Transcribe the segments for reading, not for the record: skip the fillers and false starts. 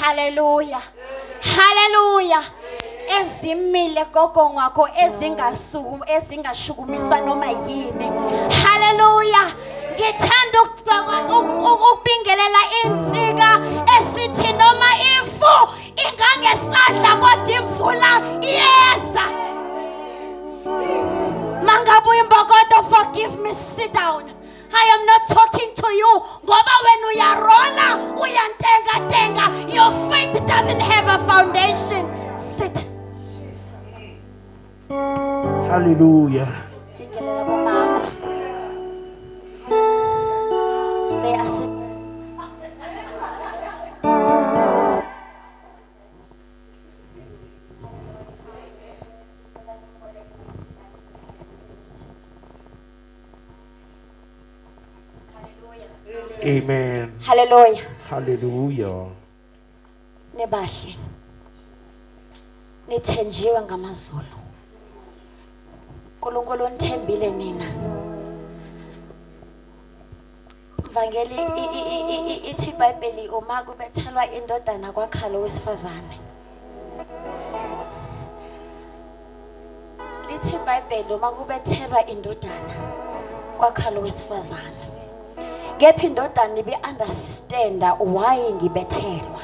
Hallelujah. Hallelujah. Ezimile gogo ngakho ezingashukumiswa noma yini. Hallelujah. Ngithanda ukubingelela insika esithi noma ifu ingangesandla kodwa imvula iyeza. Mangabu imbokodo, forgive me, sit down. I am not talking to you. Ngoba when uyarola uyantenga, your faith doesn't have a foundation. Sit. Hallelujah. They are sitting. Amen. Hallelujah. Hallelujah. Nebahle. Nithenjiwe ngamazulu. uNkulunkulu unithembile nina. Ivangeli ithi iBhayibheli uma kubethelwa indodana kwaKhalo wesifazane. Lithi iBhayibheli uma kubethelwa indodana kwaKhalo wesifazane. Kepha indodana ibe understanda why ngibethelwa.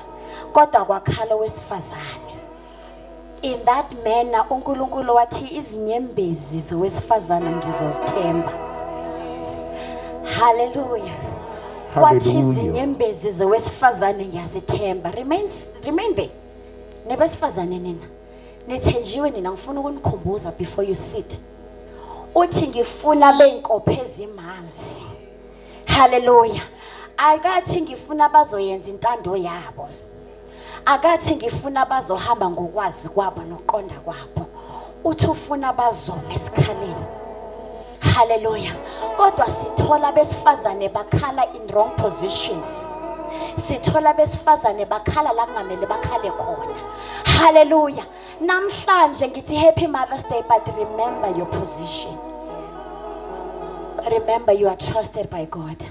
Kodwa kwaKhalo wesifazane. In that manner uNkulunkulu wathi izinyembezi zowesifazana ngizozithemba. Hallelujah. Wathi izinyembezi zowesifazane ngiyazithemba. Remain there. Nebesifazane nina. Nithenjiwe nina ngifuna ukunikhumbuza before you sit. Uthi ngifuna benkophe ezimanzi. Hallelujah. Akathi ngifuna bazoyenza intando yabo. Akathi ngifuna bazohamba ngokwazi kwabo nokuqonda kwabo. Uthi ufuna bazome esikhaleni. Hallelujah. Kodwa sithola besifazane bakhala in wrong positions. Sithola besifazane bakhala la kungamele bakhale khona. Hallelujah. Namhlanje ngithi happy Mother's Day, but remember your position. Remember you are trusted by God.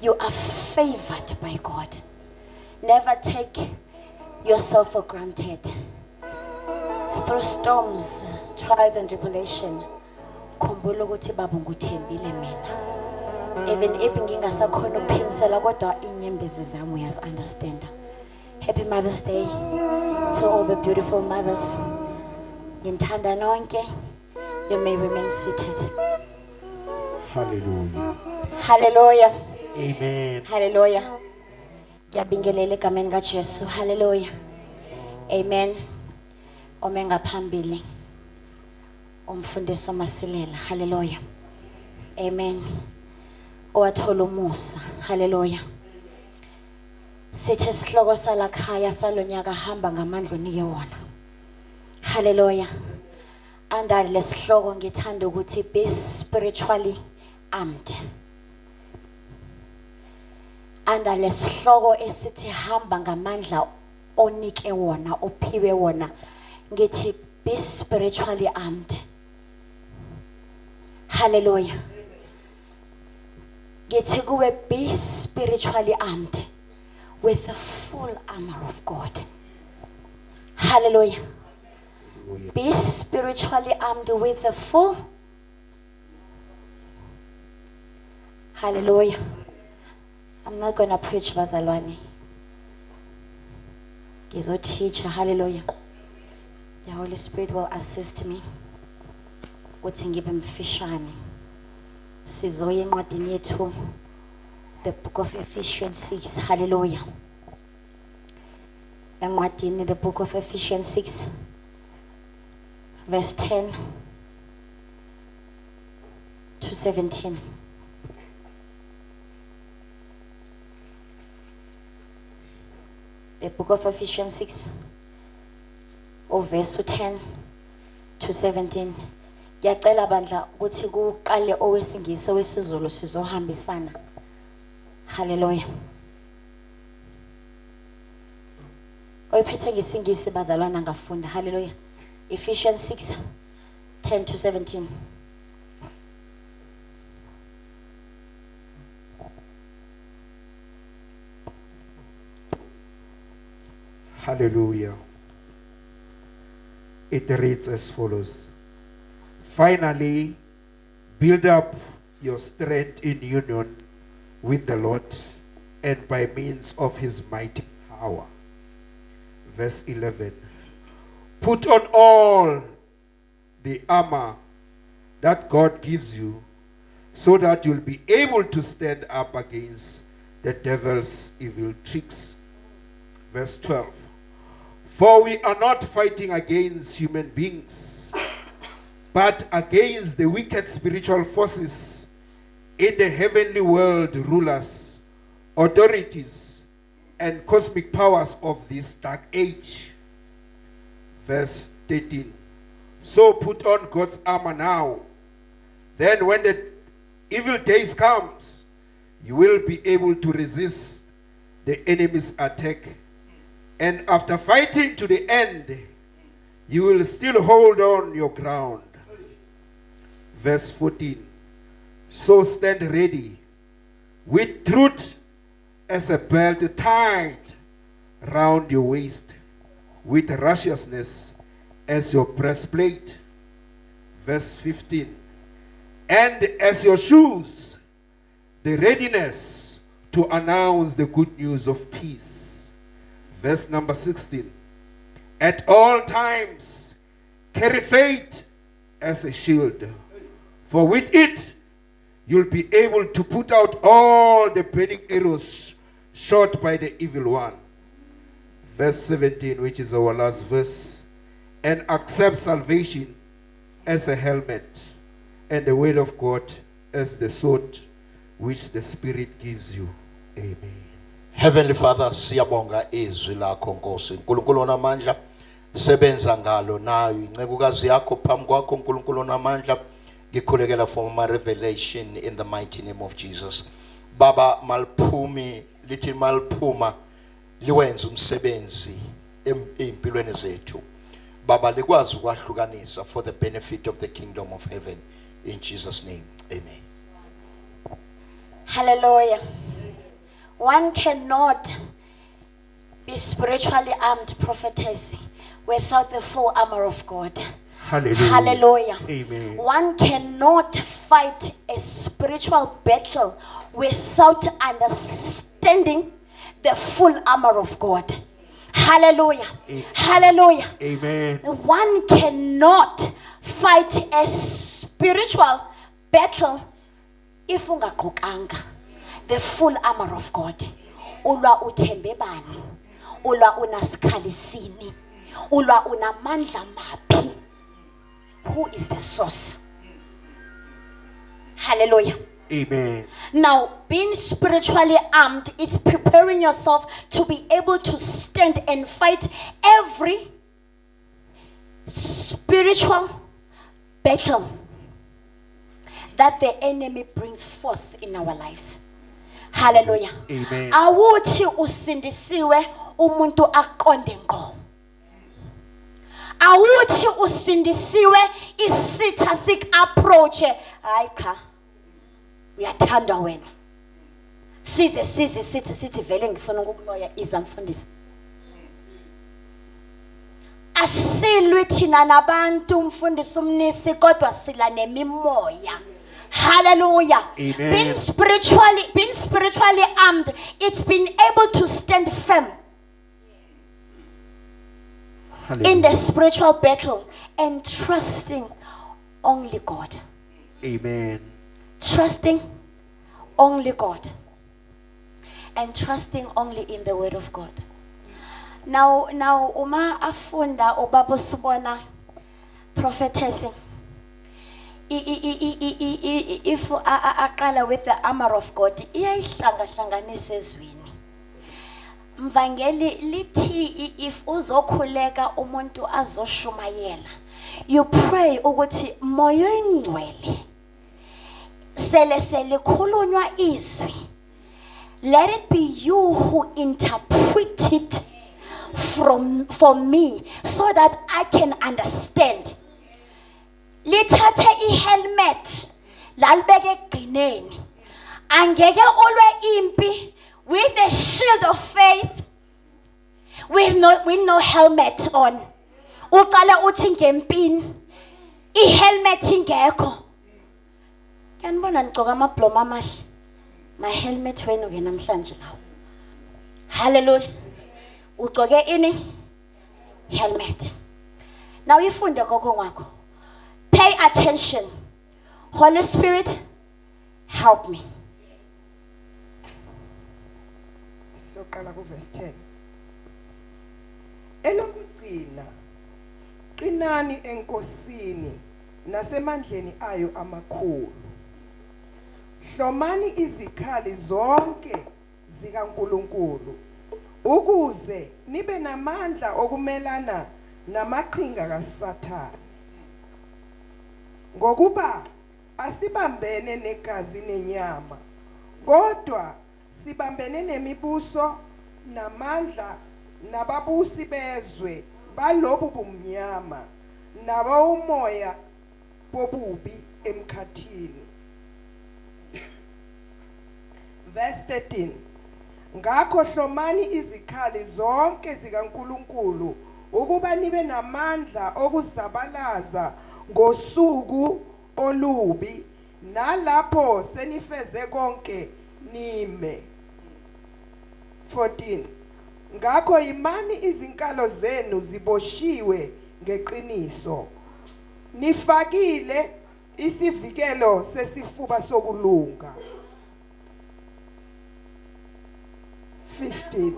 You are favored by God. Never take yourself for granted. Through storms, trials and tribulation, khumbula ukuthi baba ngikuthembile mina. Even if ngingasakhona ukuphimisela kodwa inyembezi zami uyazi understand. Happy Mother's Day to all the beautiful mothers. Ngithanda nonke. You may remain seated. Hallelujah. Hallelujah. Amen. Hallelujah. Ngiyabingelela egameni kaJesu. Hallelujah. Amen. Omenga phambili. Umfundisi Masilela. Hallelujah. Amen. Owathola umusa. Hallelujah. Sithi isihloko salakhaya salonyaka hamba ngamandla onike wona. Hallelujah. Anda lesihloko ngithanda ukuthi be spiritually armed. Anda lesihloko esithi hamba ngamandla onike wona, ophiwe wona. Ngithi be spiritually armed. Hallelujah. Ngithi kuwe be spiritually armed with the full armor of God. Hallelujah. Be spiritually armed with the full. Hallelujah. I'm not going to preach bazalwane. Gizo teacher. Hallelujah. The Holy Spirit will assist me. Uthi ngibe mfishane. Sizoya encwadini yethu, the book of Ephesians 6. Hallelujah. Encwadini, the book of Ephesians 6. Verse 10 to 17. The book of Ephesians 6, verse 10 to 17. Ngiyacela bandla ukuthi kuqale owesingisi owesizulu sizohambisana. Hallelujah. Oyiphethe ngesingisi bazalwana ngafunda. Hallelujah. Ephesians 6, 10 to 17. Hallelujah. It reads as follows. Finally, build up your strength in union with the Lord and by means of his mighty power. Verse 11. Put on all the armor that God gives you so that you'll be able to stand up against the devil's evil tricks. Verse 12. For we are not fighting against human beings, but against the wicked spiritual forces in the heavenly world, rulers, authorities, and cosmic powers of this dark age. Verse 13. So put on God's armor now. Then when the evil days comes, you will be able to resist the enemy's attack. And after fighting to the end, you will still hold on your ground. Verse 14. So stand ready with truth as a belt tied round your waist, with righteousness as your breastplate. Verse 15. And as your shoes, the readiness to announce the good news of peace. Verse number 16. At all times, carry faith as a shield, for with it you'll be able to put out all the burning arrows shot by the evil one. Verse 17, which is our last verse. And accept salvation as a helmet, and the word of God as the sword which the Spirit gives you. Amen. Heavenly Father, siyabonga izwi lakho Nkosi. Nkulunkulu onamandla, sebenza ngalo nayo incekukazi yakho phambi kwakho Nkulunkulu onamandla. Ngikhulekela for my revelation in the mighty name of Jesus. Baba malphumi lithi malphuma liwenza umsebenzi empilweni zethu. Baba likwazi ukwahlukanisa for the benefit of the kingdom of heaven. In Jesus' name, amen. Hallelujah. One cannot be spiritually armed, prophetess, without the full armor of God. Hallelujah. Hallelujah. Amen. One cannot fight a spiritual battle without understanding the full armor of God. Hallelujah. Hallelujah. Amen. One cannot fight a spiritual battle if ungaqokanga the full armor of God. Ulwa uthembe bani? Ulwa unasikhalisini? Ulwa unamandla maphi? Who is the source? Hallelujah. Amen. Now, being spiritually armed is preparing yourself to be able to stand and fight every spiritual battle that the enemy brings forth in our lives. Hallelujah. Amen. Awuthi usindisiwe umuntu aqonde ngqo. Awuthi usindisiwe isitha sik approach hayi cha uyathanda wena size sithi vele ngifuna ukukuloya izamfundisi asilwi thina nabantu umfundisi umnisi kodwa sila nemimoya. Hallelujah. Amen. Being spiritually armed, it's been able to stand firm in the spiritual battle and trusting only God. Amen. Trusting only God. And trusting only in the word of God. Now uma afunda ubaba sibona prophetess if aqala with the armor of God iyayihlangahlanganisa ezweni. Mvangeli lithi if uzokhuleka umuntu azoshumayela, you pray ukuthi moyo ingcwele sele khulunywa izwi, let it be you who interpret it for me so that I can understand. Lithathe ihelmet lalibeke egqineni, angeke ulwe impi with the shield of faith, with no no helmet on. Uqala uthi ngempini I-helmet ingekho. Kanibona ngigcoka amabloma amahle. My helmet wenu ke namhlanje lawo. Hallelujah. Ugqoke ini? Helmet. Now ifunde gogo ngwakho. Pay attention. Holy Spirit, help me. Soqala ku verse 10. Elokugcina qinani enkosini nasemandleni ayo amakhulu. Hlomani izikhali zonke zikaNkulunkulu ukuze nibe namandla okumelana namaqhinga kaSathane. Ngokuba asibambene negazi nenyama, kodwa sibambene nemibuso namandla nababusi bezwe balobu bumnyama nabawumoya bobubi emkhathini. Verse 13. Ngakho hlomani izikhali zonke zikaNkulunkulu ukuba nibe namandla okuzabalaza ngosuku olubi nalapho senifeze konke nime. 14. Ngakho imani izinkalo zenu ziboshiwe ngeqiniso. Nifakile isivikelo sesifuba sokulunga. 15.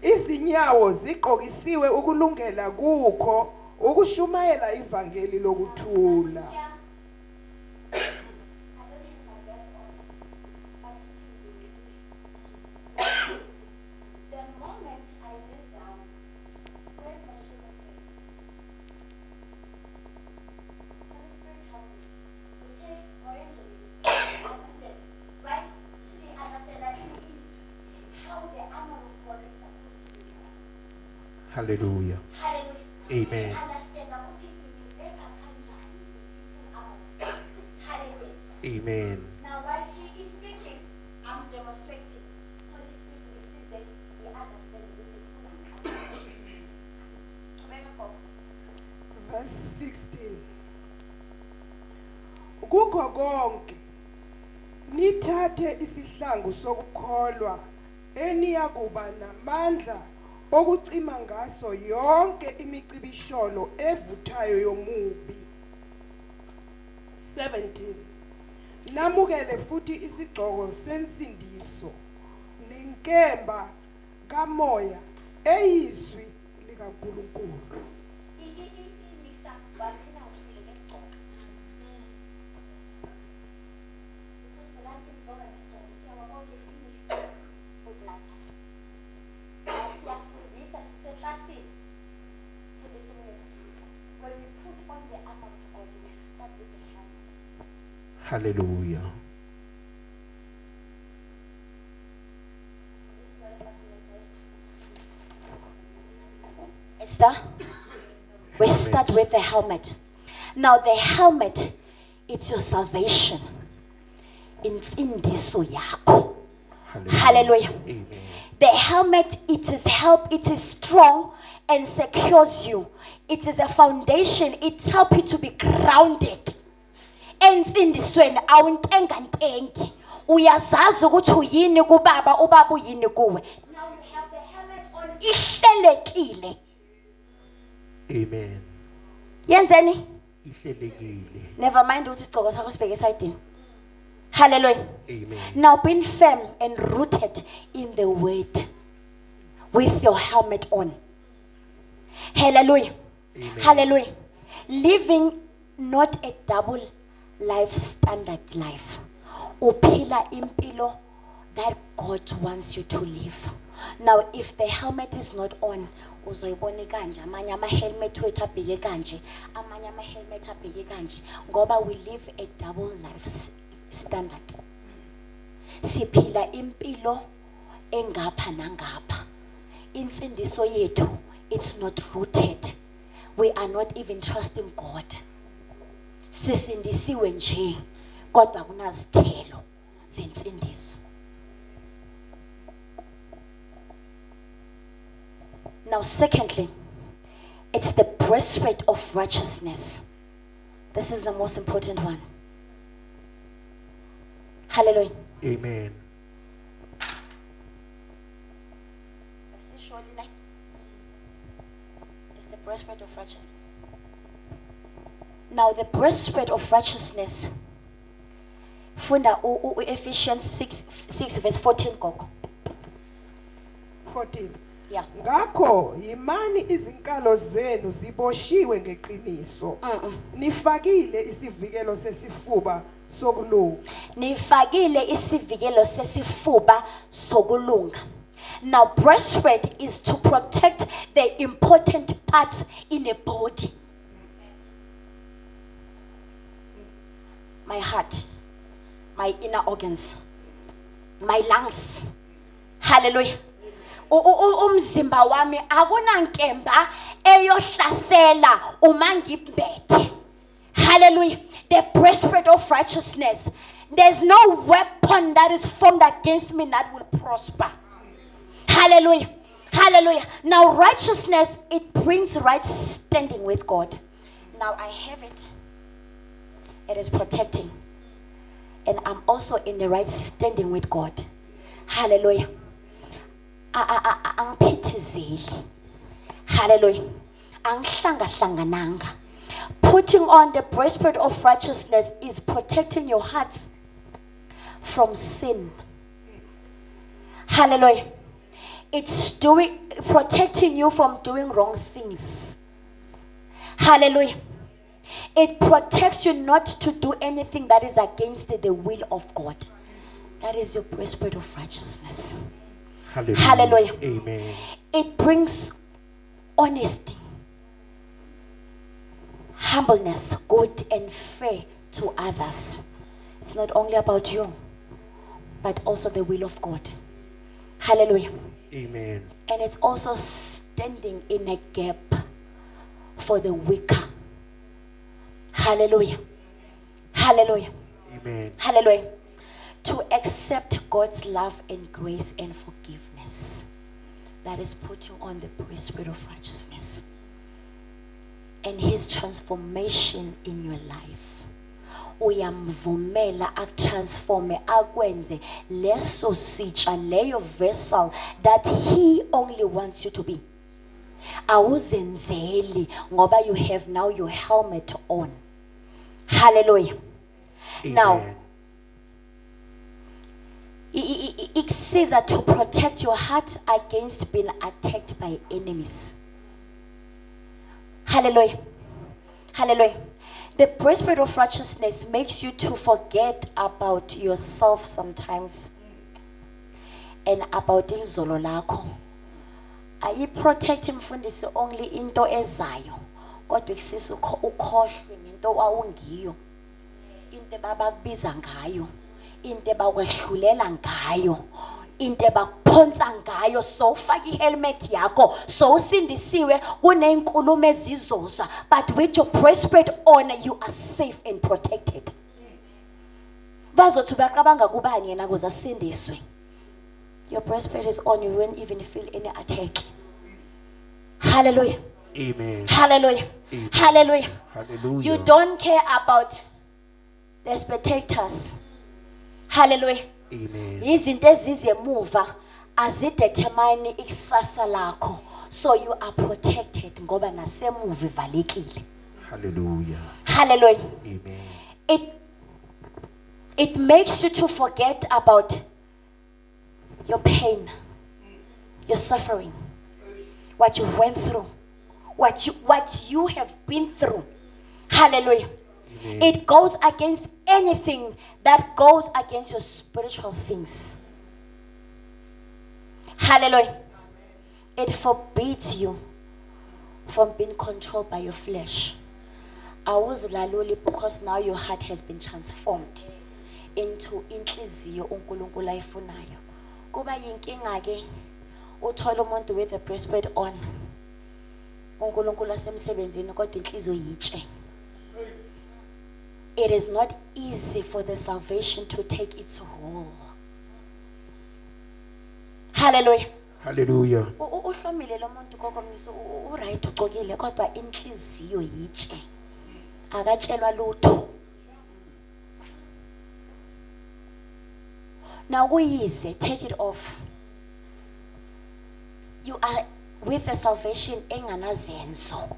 Izinyawo ziqokisiwe ukulungela kukho ukushumayela ivangeli lokuthula. Hallelujah. Amen. Amen. Now while she is speaking, I'm demonstrating. Holy Spirit receives it, he understands it. Verse 16. Kukho konke nithathe isihlangu sokukholwa eniyakuba namandla okucima ngaso yonke imicibisholo evuthayo yomubi. 17. Namukele futhi isigqoko sensindiso nenkemba kamoya eyizwi likaNkulunkulu. When we put on the armor of God, we start with the helmet. Hallelujah. Esther, we start with the helmet. Now the helmet, it's your salvation. Insindiso yakho. Hallelujah. Amen. The helmet, it is help, it is strong and secures you. It is a foundation, it helps you to be grounded. Ensindisweni awuntenga ntengi. Uyazazi ukuthi uyini kubaba ubaba uyini kuwe. Now you have the helmet on. Ihlelekile. Amen. Yenzeni? Ihlelekile. Never mind ukuthi isigqoko sakho sibheke esayidini. Hallelujah. Amen. Now being firm and rooted in the word with your helmet on. Hallelujah. Amen. Hallelujah. Living not a double life standard life. Uphila impilo that God wants you to live. Now if the helmet is not on, uzoyibona kanje amanye ama helmet wethu abheke kanje, amanye ama helmet abheke kanje ngoba we live a double life standard. Siphila impilo engapha nangapha. Insindiso yethu, it's not rooted. We are not even trusting God. Sisindisiwe nje kodwa kunazithelo zensindiso. Now, secondly, it's the breastplate of righteousness. This is the most important one. Hallelujah. Amen. It's the breastplate of righteousness. Now, the breastplate of righteousness. Funda Ephesians 6 verse 14 gogo. 14. Yeah. Ngakho yimani izinkalo zenu ziboshiwe ngeqiniso. Nifakile isivikelo sesifuba sokulunga. Nifakile isivikelo sesifuba sokulunga. Now, breastplate is to protect the important parts in a body. My heart, my inner organs, my lungs. Hallelujah. Umzimba wami akunankemba eyohlasela uma ngibethe. Hallelujah. The breastplate of righteousness. There's no weapon that is formed against me that will prosper. Hallelujah. Hallelujah. Now, righteousness, it brings right standing with God. Now, I have it. It is protecting. And I'm also in the right standing with God. Hallelujah. Angiphithizeli. Hallelujah. Angihlanga-hlangananga. Putting on the breastplate of righteousness is protecting your hearts from sin. Hallelujah. It's protecting you from doing wrong things. Hallelujah. It protects you not to do anything that is against the will of God. That is your breastplate of righteousness. Hallelujah. Hallelujah. Amen. It brings honesty, humbleness, good and fair to others. It's not only about you, but also the will of God. Hallelujah. Amen. And it's also standing in a gap for the weaker. Hallelujah. Hallelujah. Amen. Hallelujah. To accept God's love and grace and forgiveness. That is putting on the breastplate of righteousness. And his transformation in your life. Uyamvumela akutransforme akwenze leso sitsha leyo vessel that he only wants you to be. Awuzenzeli ngoba you have now your helmet on. Hallelujah. Amen. Now, it says that to protect your heart against being attacked by enemies. Hallelujah. Hallelujah. The breastplate of righteousness makes you to forget about yourself sometimes and about izolo lakho. Ayiprotect mfundisi only into ezayo kodwa kusisa ukhohlwe ngento awungiyo, into babakubiza ngayo, into bakwehlulela ngayo, into bakuphonsa ngayo. So ufaka ihelmet yakho, so usindisiwe kuney'nkulumo ezizoza, but with your breastplate on you are safe and protected. Bazothi baqabanga kubani yena ukuze asindiswe. Your breastplate is on, you won't even feel any attack. Hallelujah. Amen. Hallelujah. Amen. Hallelujah. Hallelujah. You don't care about the spectators. Hallelujah. Amen. Izinto ezizemuva azidetermine ikusasa lakho. So you are protected ngoba nasemuva ivalekile. Hallelujah. Hallelujah. Amen. It makes you to forget about your pain, your suffering, what you went through, what you have been through. Hallelujah. Amen. It goes against anything that goes against your spiritual things. Hallelujah. It forbids you from being controlled by your flesh. Awuzilaluli because now your heart has been transformed into inhliziyo uNkulunkulu ayifunayo. Kuba yinkinga ke uthola umuntu with a breastplate on. uNkulunkulu asemsebenzini kodwa inhliziyo yitshe. It is not easy for the salvation to take its role. Hallelujah. Hallelujah. Uhlomile lo muntu kokomniso uright ucokile kodwa inhliziyo yitshe. Akatshelwa lutho. Now kuyize, take it off. You are with the salvation enganazenzo.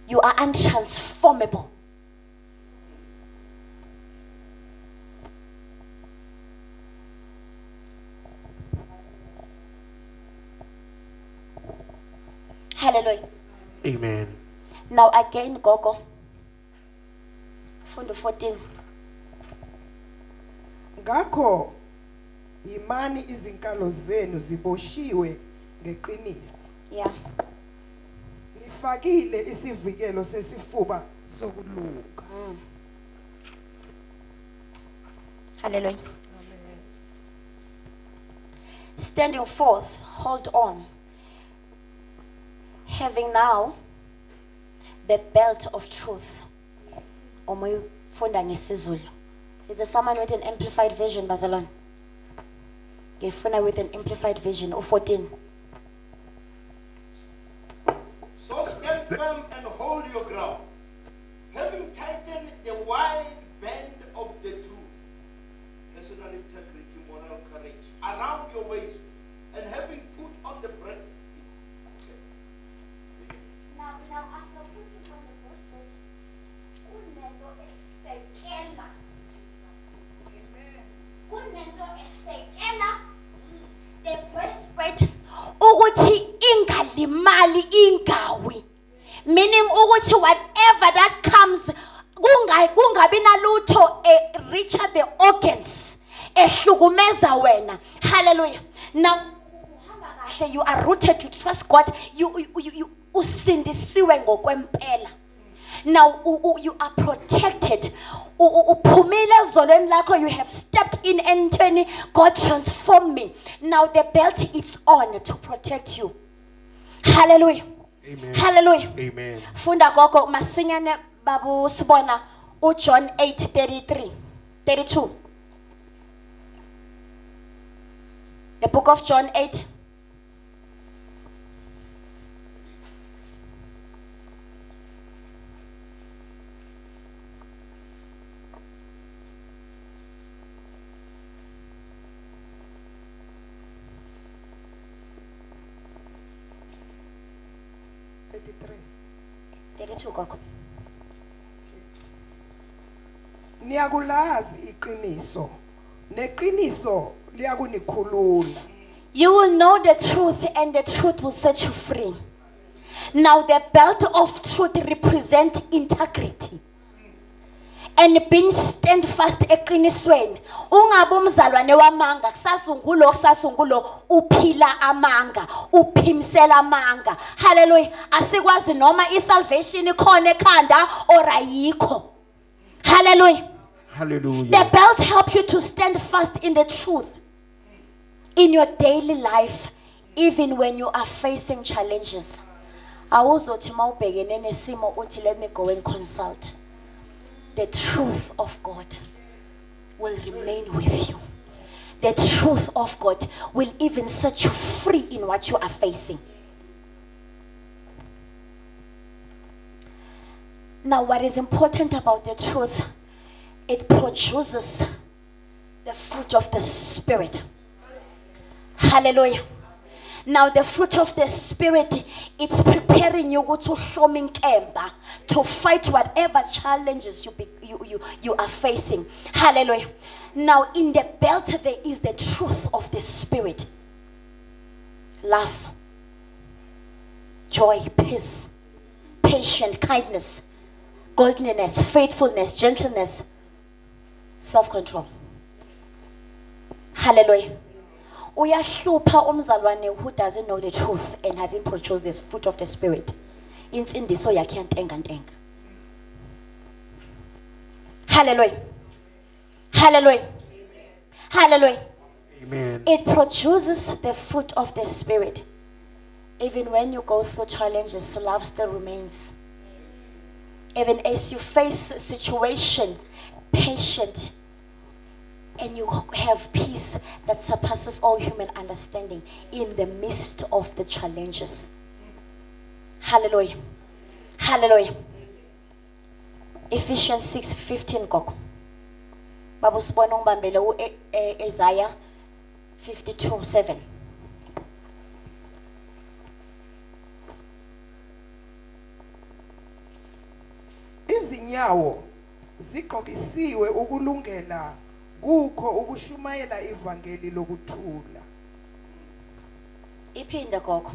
You are untransformable. Hallelujah. Amen. Now again, Gogo. Fundo 14. Ngakho imani izinkalo zenu ziboshiwe ngeqiniso. Yeah. Nifakile isivikelo sesifuba sokuluka. Hallelujah. Standing forth, hold on. Having now the belt of truth. Omuyifunda ngesizulu. Is there someone with an amplified vision, Bazalon? Ngifuna with an amplified vision, 14. So stand firm and hold your ground, having tightened the wide band of the truth, personal integrity, moral courage, around your waist, and having put on the breastplate. Now after putting on the breastplate, kunento esekela. Kunento esekela the breastplate ukuthi ingalimali ingawi. Meaning ukuthi whatever that comes kungabi nalutho reach the organs ehlukumeza wena. Hallelujah. Now you are rooted to trust God. You usindisiwe ngokwempela. Now you are protected. Uphumile ezolweni lakho, you have stepped in and turning. God transformed me. Now the belt is on to protect you. Hallelujah. Amen. Hallelujah. Amen. Funda gogo masinyane babu sibona uJohn 8:32. The book of John 8. Gogo. Niyakulazi iqiniso. Neqiniso liyakunikhulula. You will know the truth and the truth will set you free. Now the belt of truth represents integrity. And being steadfast eqinisweni. Ungabe umzalwane wamanga kusasungulo uphila amanga, uphimsela amanga. Hallelujah. Asikwazi noma isalvation ikhona ekhanda or ayikho. Hallelujah. Hallelujah. The belts help you to stand fast in the truth in your daily life, even when you are facing challenges. Awuzothi mawubhekene nesimo uthi let me go and consult. The truth of God will remain with you. The truth of God will even set you free in what you are facing. Now, what is important about the truth, it produces the fruit of the Spirit. Hallelujah. Now the fruit of the Spirit, it's preparing you to fight whatever challenges you are facing. Hallelujah. Now in the belt there is the truth of the Spirit. Love, joy, peace, patience, kindness, godliness, faithfulness, gentleness, self-control. Hallelujah. Uyahlupha umzalwane who doesn't know the truth and hasn't produced this fruit of the Spirit. Insindiso yakhe yantenga. Hallelujah. Hallelujah. Hallelujah. Amen. It produces the fruit of the Spirit. Even when you go through challenges, love still remains. Even as you face a situation, patient, and you have peace that surpasses all human understanding in the midst of the challenges. Hallelujah. Hallelujah. Ephesians 6:15 gogo. Babu sibona ngibambele Isaiah 52:7. Izinyawo ziqokisiwe ukulungela kukho ukushumayela ivangeli lokuthula. Iphinde gogo.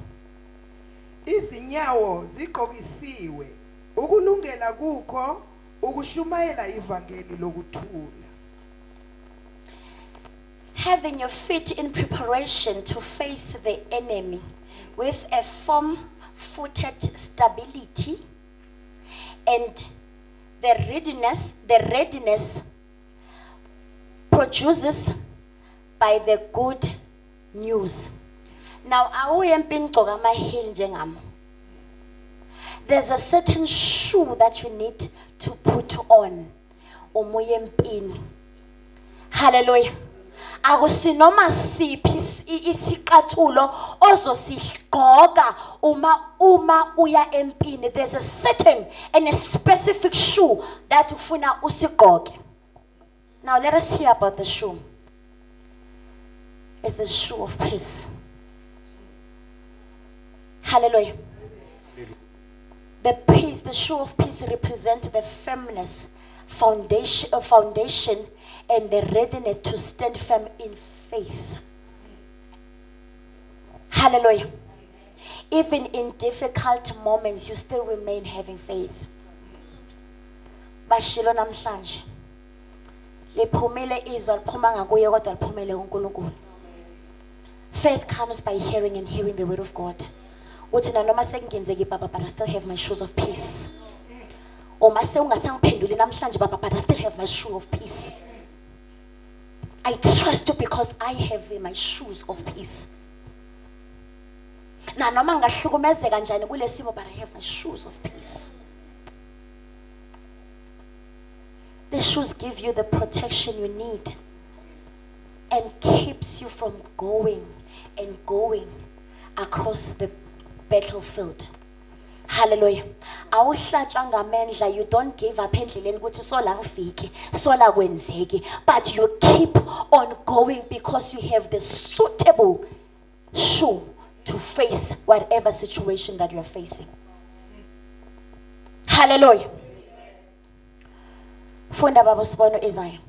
Izinyawo ziqokisiwe ukulungela kukho ukushumayela ivangeli lokuthula. Having your feet in preparation to face the enemy with a firm-footed stability and the readiness produces by the good news. Now, there's a certain shoe that you need to put on. Hallelujah. Akusinoma siphi isiqathulo ozosigoqa uma uya empini. There's a certain and a specific shoe that ufuna usigqoke. Now let us hear about the shoe. It's the shoe of peace. Hallelujah. The peace, the shoe of peace represents the firmness, foundation and the readiness to stand firm in faith. Hallelujah. Even in difficult moments, you still remain having faith. Bashilo namhlanje. Liphumile izwi liphuma ngakuye kodwa liphumele kuNkulunkulu. Faith comes by hearing and hearing the word of God. Uthi nanoma sekungenzeki baba, but I still have my shoes of peace. Uma seungasangiphenduli namhlanje baba, but I still have my shoe of peace. I trust you because I have my shoes of peace. Na noma ngahlukumezeka njani kulesimo, but I have my shoes of peace. The shoes give you the protection you need and keeps you from going across the battlefield. Hallelujah. Awuhlatshwa ngamandla, you don't give up endleleni ukuthi sola ngifike, sola kwenzeki, but you keep on going because you have the suitable shoe to face whatever situation that you are facing. Hallelujah. Funda baba sibona Isaiah.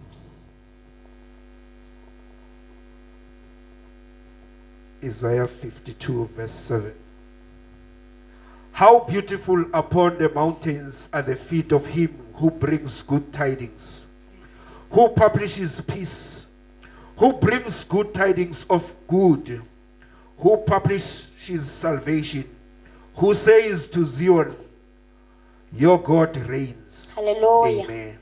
Isaiah 52 verse 7. How beautiful upon the mountains are the feet of him who brings good tidings, who publishes peace, who brings good tidings of good, who publishes salvation, who says to Zion, your God reigns. Hallelujah. Amen.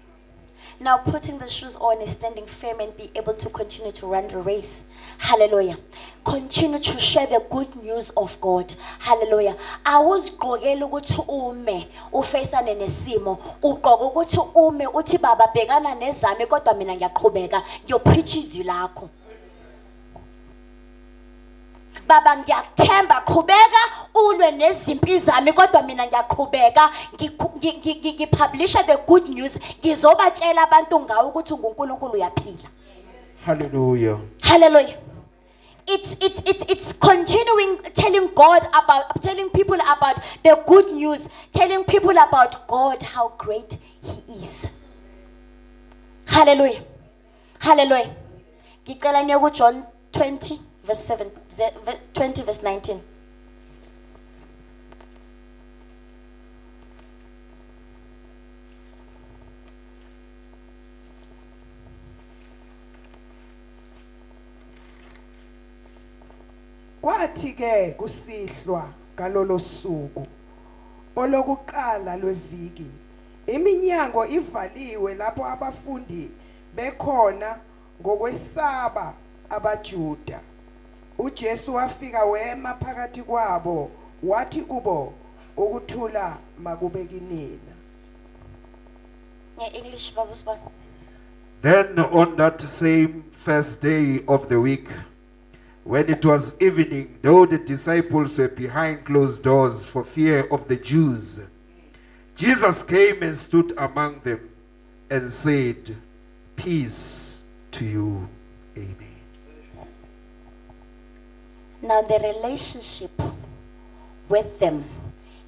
Now putting the shoes on is standing firm and be able to continue to run the race. Hallelujah. Continue to share the good news of God. Hallelujah. Awuzigqokela ukuthi ume ufacane nesimo, ugqoka ukuthi ume uthi baba bhekana nezami kodwa mina ngiyaqhubeka. Your preach izwi lakho. Baba ngiyakuthemba, qhubeka ulwe nezimpi zami kodwa mina ngiyaqhubeka ngipublisha the good news, ngizobatshela abantu ngawo ukuthi uNkulunkulu uyaphila. Hallelujah. Hallelujah. It's continuing telling people about the good news, telling people about God, how great he is. Hallelujah. Hallelujah. Ngicela niye John 20 verse 7, 20 verse 19. Kwathi ke kusihlwa ngalolo suku olokuqala lweviki, iminyango ivaliwe lapho abafundi bekhona ngokwesaba abaJuda. uJesu wafika wema phakathi kwabo wathi kubo, ukuthula makube kinina. English Bible. Then on that same first day of the week, when it was evening, though the disciples were behind closed doors for fear of the Jews, Jesus came and stood among them and said, "Peace to you." Amen. Now the relationship with them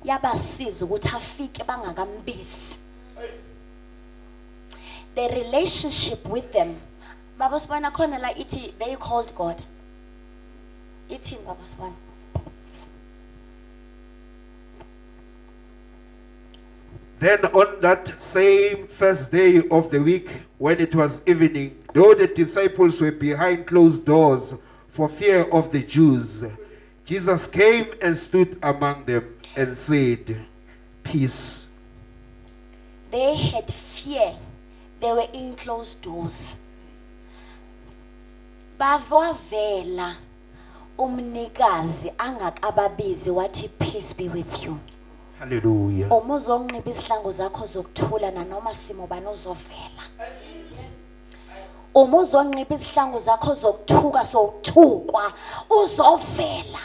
yabasiza ukuthi afike bangakambizi. The relationship with them, Baba Sibana khona la ithi they called God. Ithini Baba Sibana? Then on that same first day of the week, when it was evening, though the disciples were behind closed doors for fear of the Jews, Jesus came and stood among them and said, "Peace." They had fear. They were in closed doors. Bavela umnikazi angakababizi wathi peace be with you. Hallelujah. Uma uzonqiba isihlangu zakho zokuthula nanoma simo banozovela. Uma uzonqiba isihlangu zakho zokuthuka sokuthukwa uzovela.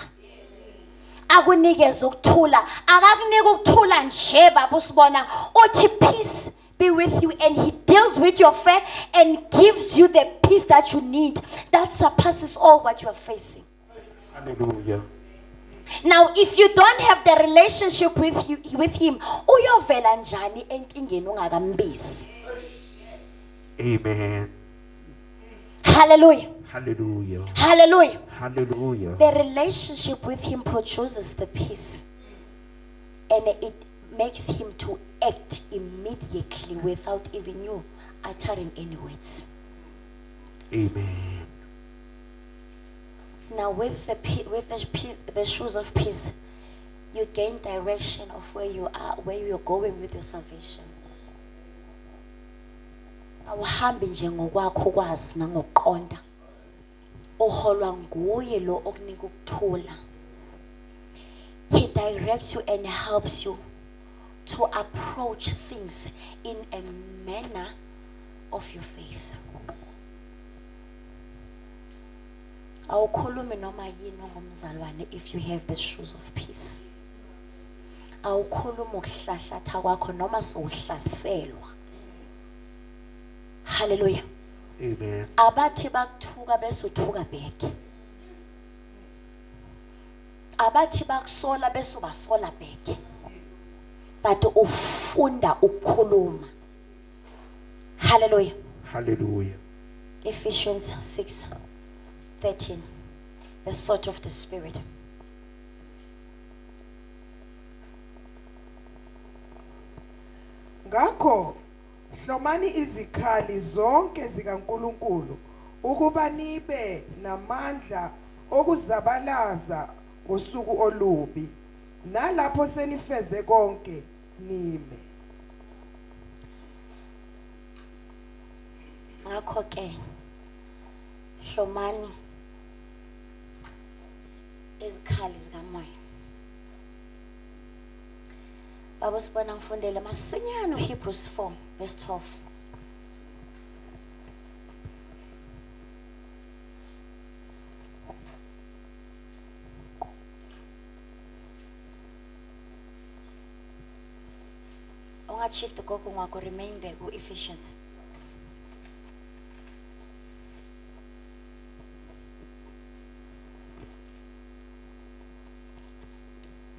Akunikeza ukuthula, akakunika ukuthula nje baba usibona uthi peace be with you, and he deals with your fear and gives you the peace that you need that surpasses all what you are facing. Hallelujah. Now, if you don't have the relationship with him, uyovela njani enkingeni ungakambizi. Amen. Hallelujah. Hallelujah. Hallelujah. Hallelujah. The relationship with him produces the peace, and it makes him to act immediately without even you uttering any words. Amen. Now, with the shoes of peace, you gain direction of where you are, where you're going with your salvation. Awuhambi nje ngokwakho ukwazi nangokuqonda. Uholwa nguye lo okunika ukuthula. He directs you and helps you to approach things in a manner of your faith. Awukhulumi noma yini ngomzalwane if you have the shoes of peace. Awukhulumi ukuhlahlatha kwakho noma sowuhlaselwa. Hallelujah. Amen. Abathi bakuthuka bese uthuka bheke. Abathi bakusola bese ubasola bheke. But ufunda ukukhuluma. Hallelujah. Hallelujah. Ephesians 6:13. The sword of the Spirit. Ngakho hlomani izikhali zonke zikaNkuluNkulu ukuba nibe namandla okuzabalaza ngosuku olubi, nalapho senifeze konke nime. Ngakho ke hlomani izikhali zikamoya. Baba sibona ngifundele masinyane uHebrews 4:12. Ungachief gogo ngwakho remain there ku Ephesians.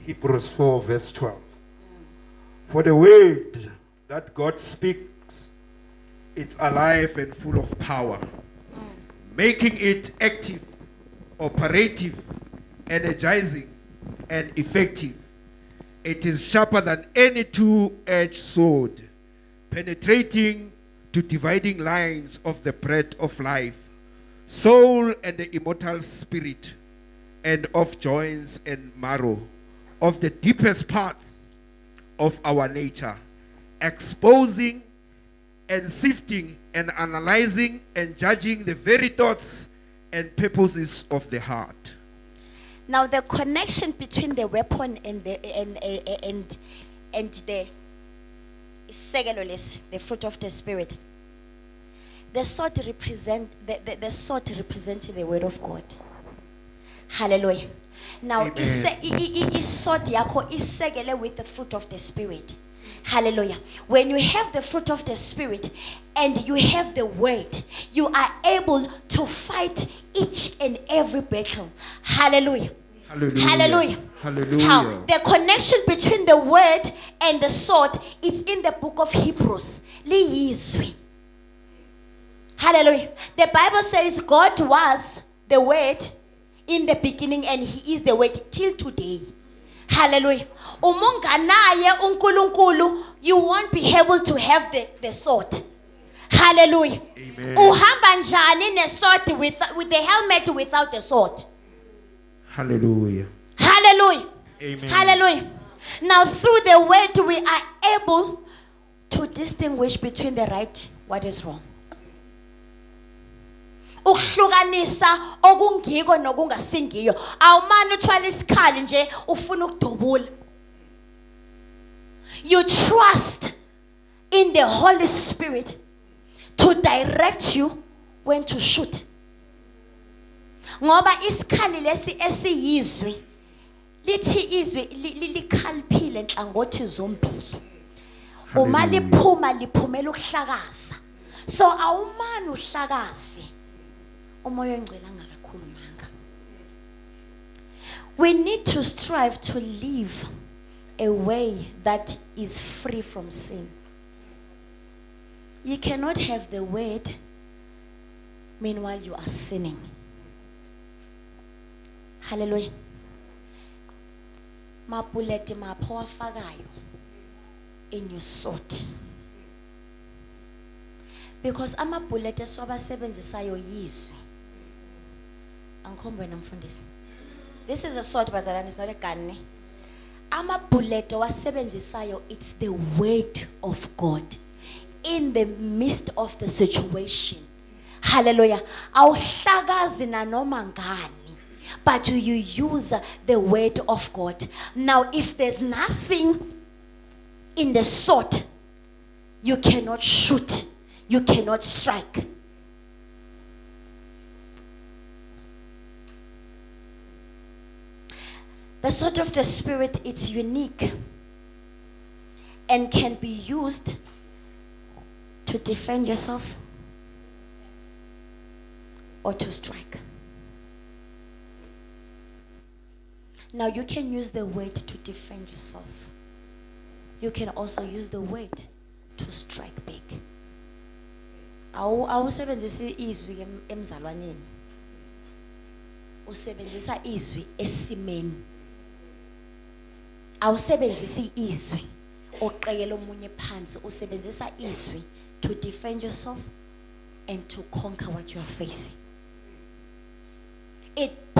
Hebrews 4:12. For the word that God speaks, it's alive and full of power, making it active, operative, energizing, and effective. It is sharper than any two-edged sword, penetrating to dividing lines of the bread of life, soul and the immortal spirit, and of joints and marrow, of the deepest parts of our nature, exposing and sifting and analyzing and judging the very thoughts and purposes of the heart. Now the connection between the weapon and the isekelo lesi, the fruit of the Spirit. The sword the sword represented the word of God. Hallelujah. Now, Amen. sword yakho isegele with the fruit of the spirit. Hallelujah. When you have the fruit of the spirit and you have the word, you are able to fight each and every battle. Hallelujah. Hallelujah. Hallelujah. Hallelujah. How the connection between the word and the sword is in the book of Hebrews. Liyizwi. Hallelujah. The Bible says God was the word in the beginning and he is the word till today. Hallelujah. Umunganaye uNkulunkulu, you won't be able to have the sword. Hallelujah. Amen. Uhamba njani nesword with the helmet without the sword. Hallelujah. Hallelujah. Amen. Hallelujah. Now through the word we are able to distinguish between the right, what is wrong. Ukuhlukanisa okungiko nokungasingiyo. Awumani uthwala isikhali nje ufuna ukudubula. You trust in the Holy Spirit to direct you when to shoot. Ngoba isikhali lesi esiyizwi lithi izwi likhaliphile nhlangothi zombili. Uma liphumela ukuhlakaza. So awumani uhlakazi. Umoya ongcwele angakakhulumanga. We need to strive to live a way that is free from sin. You cannot have the word meanwhile you are sinning. Hallelujah. Mapuleti mapho wafakayo in your sword. Because amabullet esiwabasebenzisayo yizwi. Angikhombe nomfundisi. This is a sword, bazalwane, it's not a gun. Ne? Amabullet wasebenzisayo, it's the word of God in the midst of the situation. Hallelujah. Awuhlakazi nanoma ngani, but you use the word of God. Now, if there's nothing in the sword, you cannot shoot. You cannot strike. The sword of the Spirit, it's unique and can be used to defend yourself or to strike. Now you can use the word to defend yourself. You can also use the word to strike back. Awusebenzisa izwi emzalwaneni. Usebenzisa izwi esimeni. Awusebenzisa izwi oqekela omunye phansi. Usebenzisa izwi to defend yourself and to conquer what you are facing. It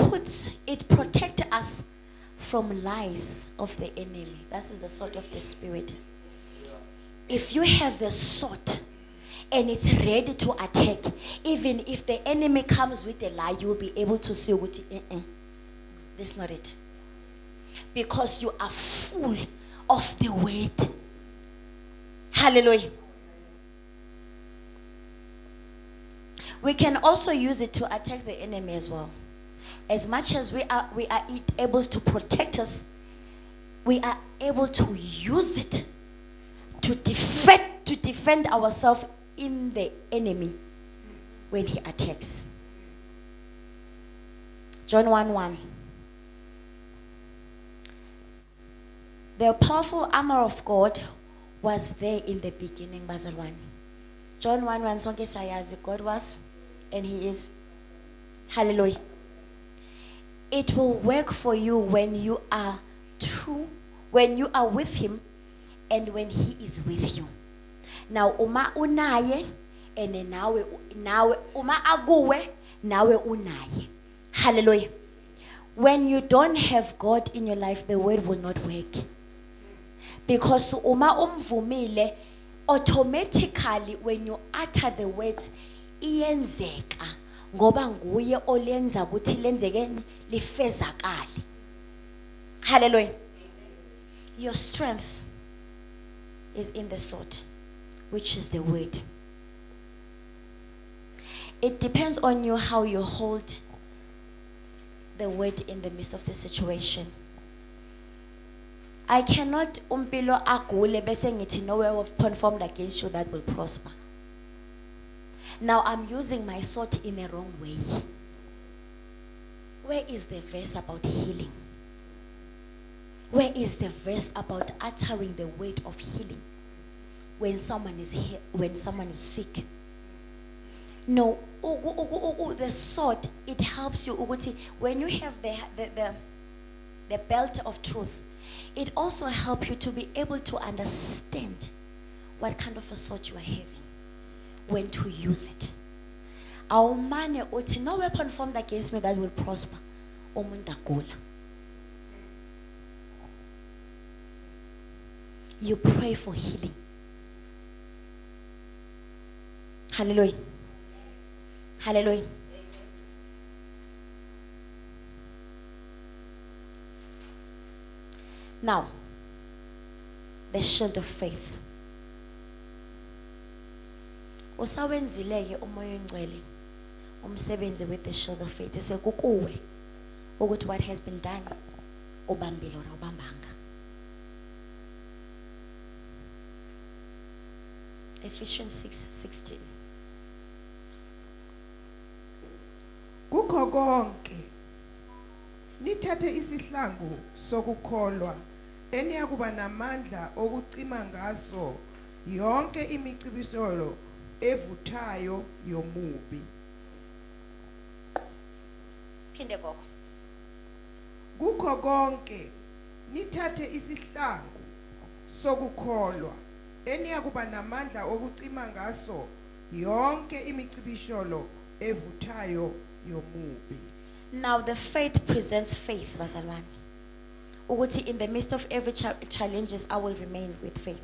protects us from lies of the enemy. That is the sword of the Spirit. If you have the sword and it's ready to attack, even if the enemy comes with a lie, you will be able to see what that's not it. Because you are full of the word. Hallelujah. We can also use it to attack the enemy as well. As much as we are able to protect us, we are able to use it to defend ourselves in the enemy when he attacks. John 1:1. The powerful armor of God was there in the beginning, bazalwane. John 1:1 sonke sayazi God was and he is. Hallelujah. It will work for you when you are true, when you are with him and when he is with you. Now uma unaye ene nawe uma akuwe nawe unaye. Hallelujah. When you don't have God in your life, the word will not work. Because uma umvumile, automatically when you utter the words iyenzeka ngoba nguye olenza ukuthi lenzekeni lifezakale. Hallelujah. Your strength is in the sword, which is the word. It depends on you how you hold the word in the midst of the situation. I cannot umpilo agule bese ngithi no weapon formed against you that will prosper. Now I'm using my sword in a wrong way. Where is the verse about healing? Where is the verse about uttering the word of healing when someone is sick? No, the sword, it helps you. When you have the belt of truth, it also helps you to be able to understand what kind of a sword you are having, when to use it. Awumane uthi no weapon formed against me that will prosper. Umuntu agula. You pray for healing. Hallelujah. Hallelujah. Now, the shield of faith. Usawenzileke umoya ongcwele umsebenzi with the shield of faith. Ise kukuwe ukuthi what has been done ubambile or ubambanga. Ephesians 6:16. Kukho konke nithathe isihlangu sokukholwa eniyakuba namandla okucima ngaso yonke imicibisolo evuthayo yomubi. Phinde koko. Kukho konke nithathe isihlangu sokukholwa eniyakuba namandla okucima ngaso yonke imicibisholo evuthayo yomubi. Now the faith presents faith, bazalwane. Ukuthi in the midst of every challenges I will remain with faith.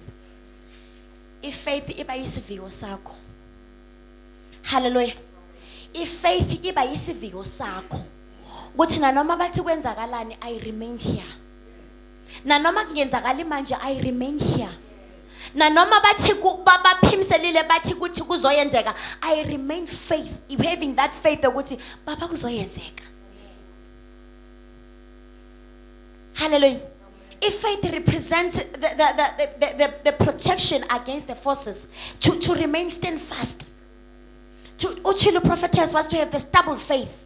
If faith iba yisiviko sakho. Hallelujah. If faith iba yisiviko sakho. Ukuthi nanoma bathi kwenzakalani I remain here. Nanoma kungenzakala manje I remain here. Nanoma bathi baphimselile bathi kuthi kuzoyenzeka I remain faith, having that faith ukuthi baba kuzoyenzeka. Hallelujah. If faith represents the protection against the forces, to remain steadfast. Uchilo prophetess was to have the stable faith.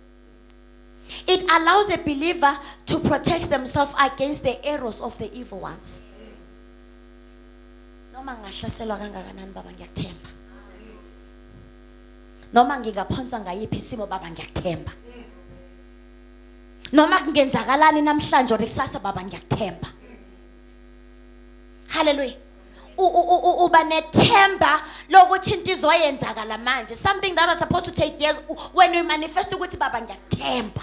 It allows a believer to protect themselves against the arrows of the evil ones. Noma ngahlaselwa kangakanani baba ngiyakuthemba. Noma ngingaphonswa ngayiphi isimo baba ngiyakuthemba. Noma kungenzakalani namhlanje or kusasa baba ngiyakuthemba. Hallelujah. Uba nethemba lokuthi into izoyenzakala manje. Something that was supposed to take years, when we manifest ukuthi baba ngiyakuthemba.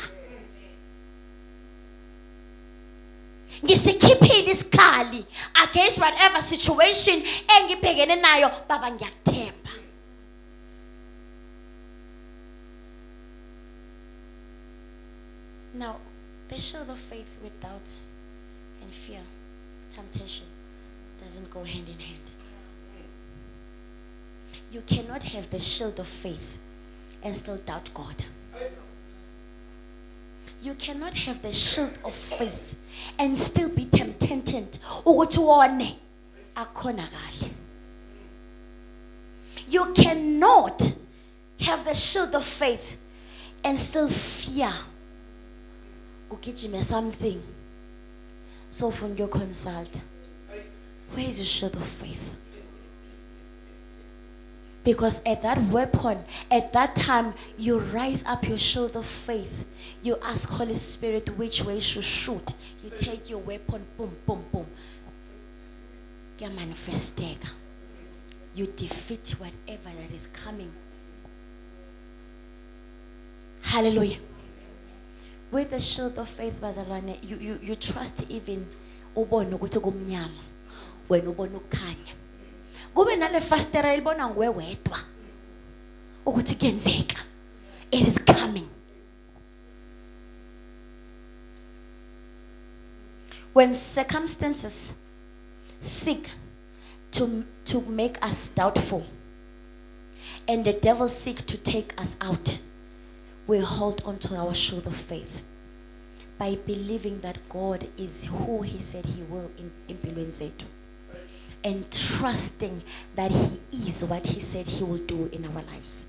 Ngisikhiphile isikhali against whatever situation engibhekene nayo baba ngiyakuthemba. Now, the shield of faith with doubt and fear, temptation, doesn't go hand in hand. You cannot have the shield of faith and still doubt God. You cannot have the shield of faith and still be tempted. You cannot have the shield of faith and still fear. Something. So from your consult, where is your shield of faith? Because at that weapon, at that time, you rise up your shield of faith. You ask Holy Spirit which way to shoot. You take your weapon, boom, boom, boom. You defeat whatever that is coming. Hallelujah. With the shield of faith, bazalwane, you trust even ubone ukuthi kumnyama wena ubone ukukhanya. Kube nale fastera ilibona nguwe wedwa ukuthi kuyenzeka. It is coming. When circumstances seek to make us doubtful and the devil seek to take us out, we hold on to our shield of faith by believing that God is who He said He will in empilweni zethu, and trusting that He is what He said He will do in our lives.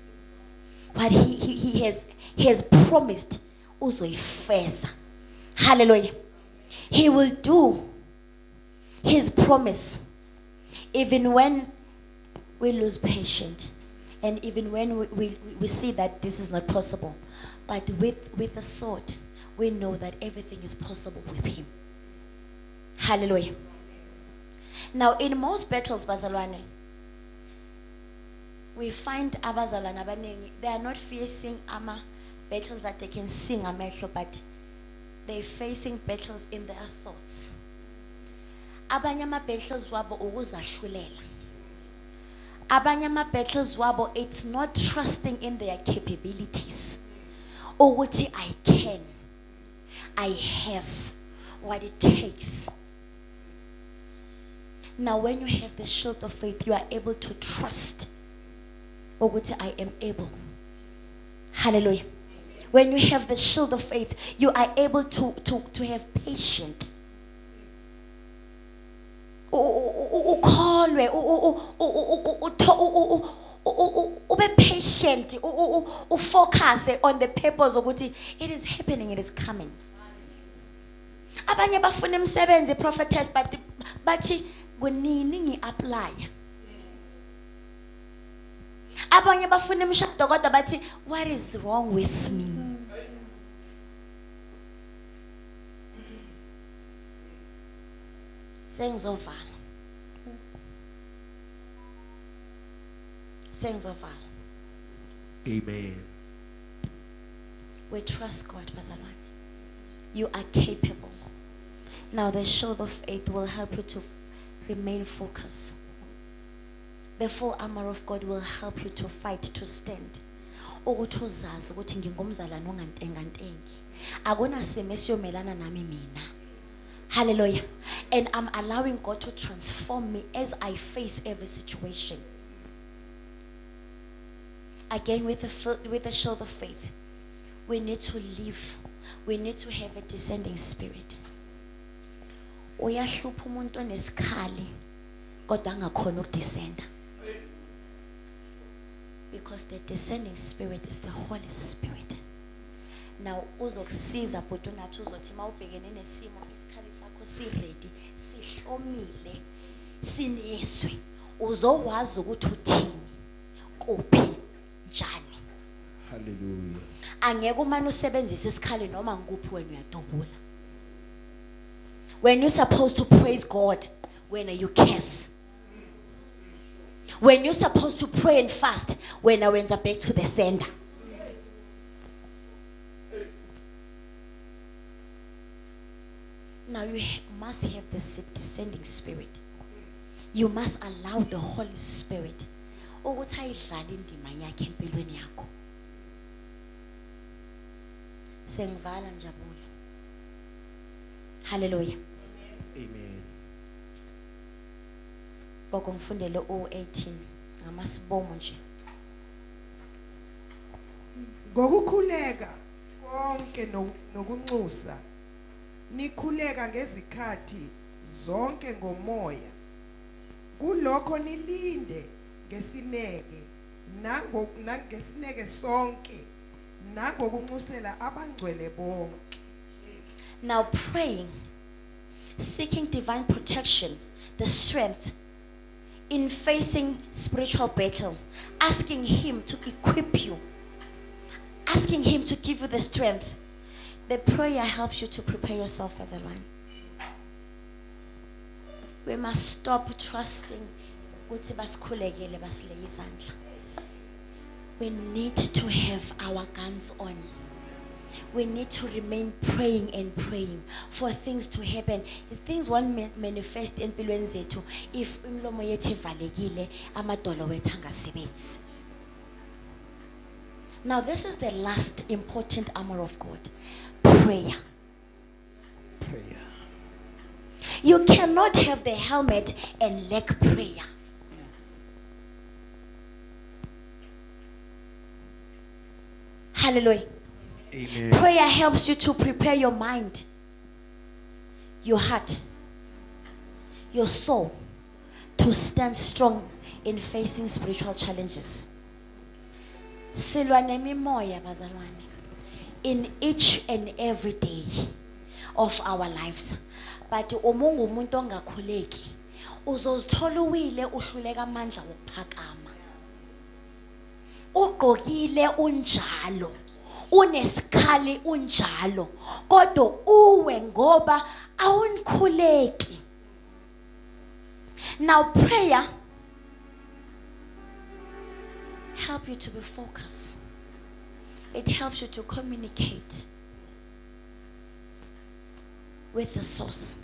What He has promised uzoyifeza. Hallelujah. He will do His promise even when we lose patience, and even when we see that this is not possible. But with the sword, we know that everything is possible with Him. Hallelujah. Now, in most battles, bazalwane, we find abazalwana abaningi, they are not facing battles that they can sing amehlo, but they're facing battles in their thoughts. Abanye ama-battles wabo ukuzahlulela. Abanye ama-battles wabo, it's not trusting in their capabilities. Ukuthi I have what it takes. Now, when you have the shield of faith, you are able to trust. Ukuthi I am able. Hallelujah. When you have the shield of faith, you are able to have patience. Ukholwe, ube patient, focus on the purpose ukuthi it is happening, it is coming. Abanye bafuna imisebenzi prophetess, but bathi kunini ngi-apply. Abanye bafuna imishado kodwa bathi what is wrong with me? Sengizovala. Amen. We trust God, bazalwane. You are capable. Now the shield of faith will help you to remain focused. The full armor of God will help you to fight, to stand. Ukuthi uzazi ukuthi ngingumzalwane ongantengantengi. Akunasimo esiyomelana nami mina. Hallelujah. And I'm allowing God to transform me as I face every situation. Again, with the shield of faith, we need to live. We need to have a descending spirit. Uyahlupha umuntu onesikhali kodwa angakhona ukudescenda. Because the descending spirit is the Holy Spirit. Now uzokusiza but unathi uzothi mawubhekene nesimo isikhali sakho si-ready, sihlomile, sineswe, uzowazi ukuthi uthini, kuphi, njani. Hallelujah. Angeke umane usebenzise isikhali noma ngikuphi wena uyadubula. When you're supposed to praise God, when you curse. When you're supposed to pray and fast, when I went back to the sender. Now you must have the descending spirit. You must allow the Holy Spirit ukuthi ayidlale indima yakhe empilweni yakho. Sengivala njabula. Hallelujah. Amen. Boko ngifundele u18 ngamasibomo nje. Ngokukhuleka konke nokunxusa, nikhuleka ngezikhathi zonke ngomoya. Kulokho nilinde ngesineke nangesineke sonke nangokunxusela abangcwele bonke. Now praying, seeking divine protection, the strength in facing spiritual battle, asking Him to equip you, asking Him to give you the strength. The prayer helps you to prepare yourself as a lion. We must stop trusting ukuthi basikhulekele basileke izandla. We need to have our guns on. We need to remain praying and praying for things to happen. Things won't manifest empilweni zethu if imlomo yethu ivalekile, amadolo wethu angasebenzi. Now this is the last important armor of God. Prayer. Prayer. You cannot have the helmet and lack prayer. Hallelujah. Amen. Prayer helps you to prepare your mind, your heart, your soul to stand strong in facing spiritual challenges. Silwa nemimoya bazalwane in each and every day of our lives. But umungu umuntu ongakhuleki uzozithola uwile uhluleka amandla wokuphakama. Ugqokile unjalo, unesikhali unjalo, kodwa uwe ngoba awunikhuleki. Now prayer help you to be focused. It helps you to communicate with the source.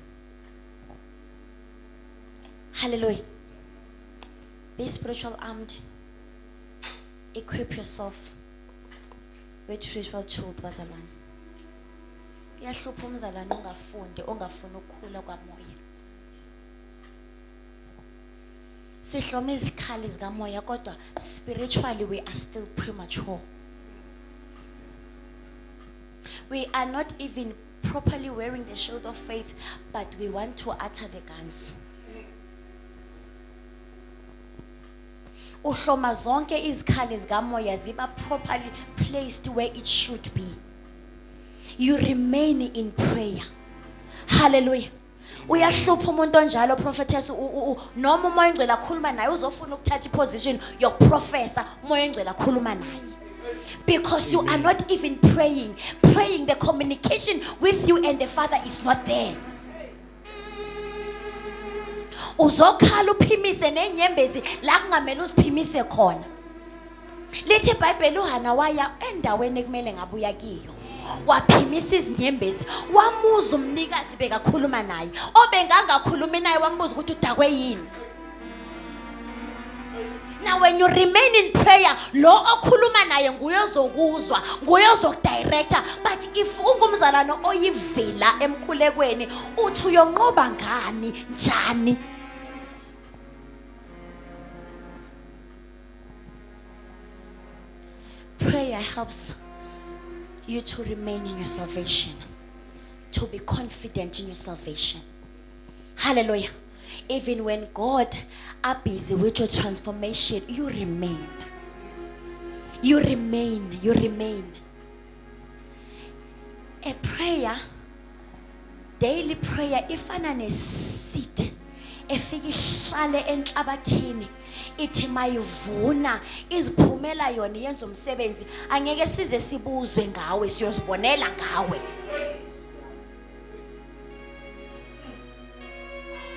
Hallelujah. Be spiritual armed. Equip yourself with spiritual truth, bazalwane. Iyahlupha umzalwane ongafuni ukukhula kwamoya. Sihloma izikhali zikamoya kodwa spiritually we are still premature. We are not even properly wearing the shield of faith, but we want to utter the guns. Uhloma zonke izikhali zikamoya ziba properly placed where it should be. You remain in prayer. Hallelujah. Uyahlupha umuntu onjalo prophetess noma umoya engcwele akhuluma naye uzofuna ukuthatha iposition yokuprofessor umoya engcwele akhuluma naye. Because you are not even praying. Praying, the communication with you and the Father is not there. Uzokhala uphimise nenyembezi la kungamela uziphimise khona. Lithi iBhayibheli uHana waya endaweni ekumele ngabuya kiyo. Waphimisa izinyembezi, wamuza umnikazi bekakhuluma naye. Obengangakhulumi naye wambuza ukuthi udakwe yini. Now when you remain in prayer, lo okhuluma naye nguye ozokuzwa, nguye ozokudirector. But if ungumzalwane oyivila emkhulekweni, uthi uyonqoba ngani njani? Prayer helps you to remain in your salvation, to be confident in your salvation. Hallelujah. Even when God are busy with your transformation, you remain. You remain. You remain. A prayer, daily prayer, ifana neseed efika ihlale enhlabathini ithi mayivuna iziphumela yona yenza umsebenzi angeke size sibuzwe ngawe siyozibonela ngawe.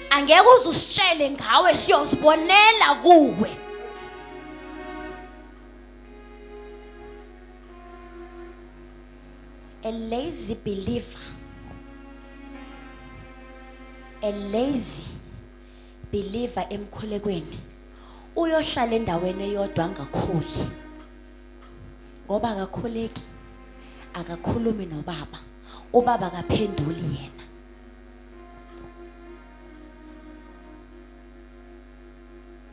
Angeke uzusitshele ngawe siyozibonela kuwe. A lazy believer, a lazy believer emkhulekweni uyohlala endaweni eyodwa angakhuli ngoba akakhuleki, akakhulumi nobaba, ubaba akaphenduli yena.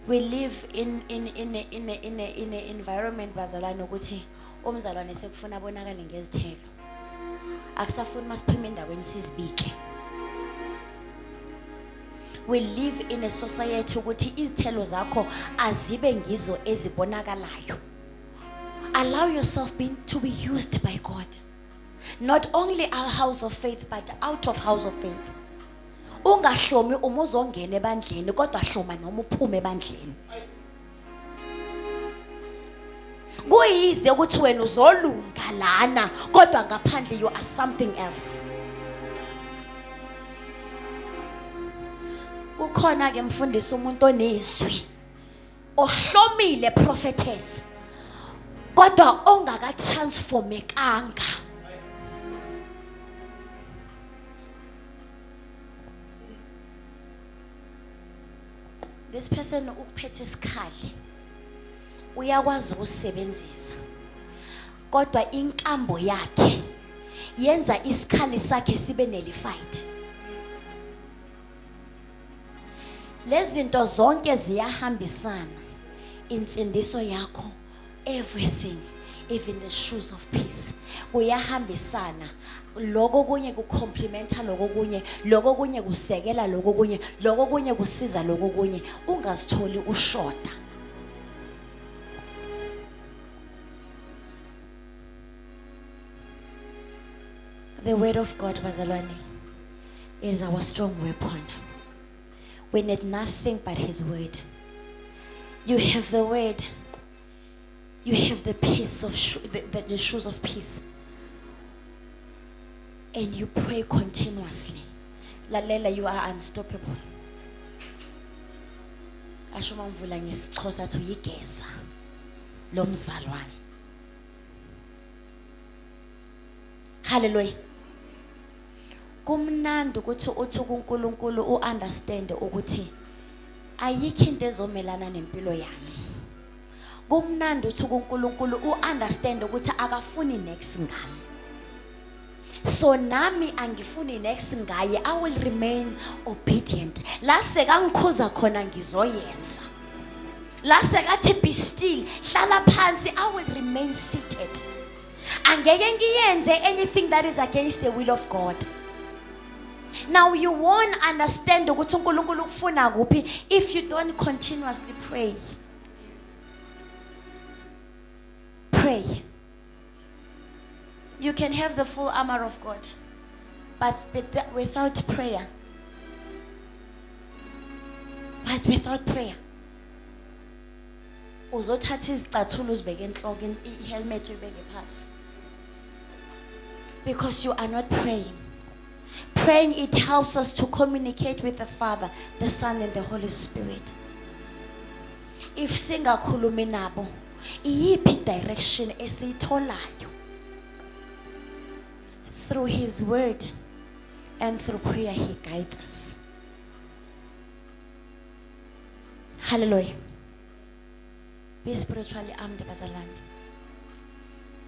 We live in a environment bazalwane ukuthi umzalwane sekufuna abonakale ngezithelo. Akusafuni masiphuma endaweni sizibike. We live in a society ukuthi izithelo zakho azibe ngizo ezibonakalayo. Allow yourself to be used by God. Not only our house of faith but out of house of faith. Ungahlomi uma uzongena ebandleni kodwa hloma noma uphume ebandleni. Kuyize ukuthi wena uzolunga lana kodwa ngaphandle you are something else. Ukhona ke mfundisi umuntu onezwi ohlomile prophetess kodwa ongaka transformekanga. This person ukuphethe isikhali uyakwazi ukusebenzisa kodwa inkambo yakhe yenza isikhali sakhe sibe nelified. Lezinto zonke ziyahambisana. Insindiso yakho, everything even the shoes of peace. Kuyahambisana. Lokho kunye kucomplementa lokho kunye, lokho kunye kusekela lokho kunye, lokho kunye kusiza lokho kunye. Ungazitholi ushota. The word of God, bazalwane, is our strong weapon. We need nothing but his word. You have the word. You have the peace of the shoes of peace. And you pray continuously. Lalela, you are unstoppable. Ashoma mvula ngesixhosa to yigeza lo mzalwane. Hallelujah. Kumnandi ukuthi uthi kuNkulunkulu uunderstand ukuthi ayikho into ezomelana nempilo yami. Kumnandi uthi kuNkulunkulu uunderstand ukuthi akafuni next ngami. So nami angifuni next ngaye, I will remain obedient. La sekangikhuza khona ngizoyenza. La sekathi be still, hlala phansi, I will remain seated. Angeke ngiyenze anything that is against the will of God. Now you won't understand ukuthi uNkulunkulu ufuna kuphi if you don't continuously pray. Pray. You can have the full armor of God, but without prayer. But without prayer. Uzothatha izicathulo uzibeke enhloko, ihelmet uyibeke phansi. Because you are not praying. Praying, it helps us to communicate with the Father, the Son, and the Holy Spirit. If singakhulumi nabo, iyiphi direction esiyitholayo? Through his word and through prayer, he guides us. Hallelujah. Be spiritually armed, bazalwane.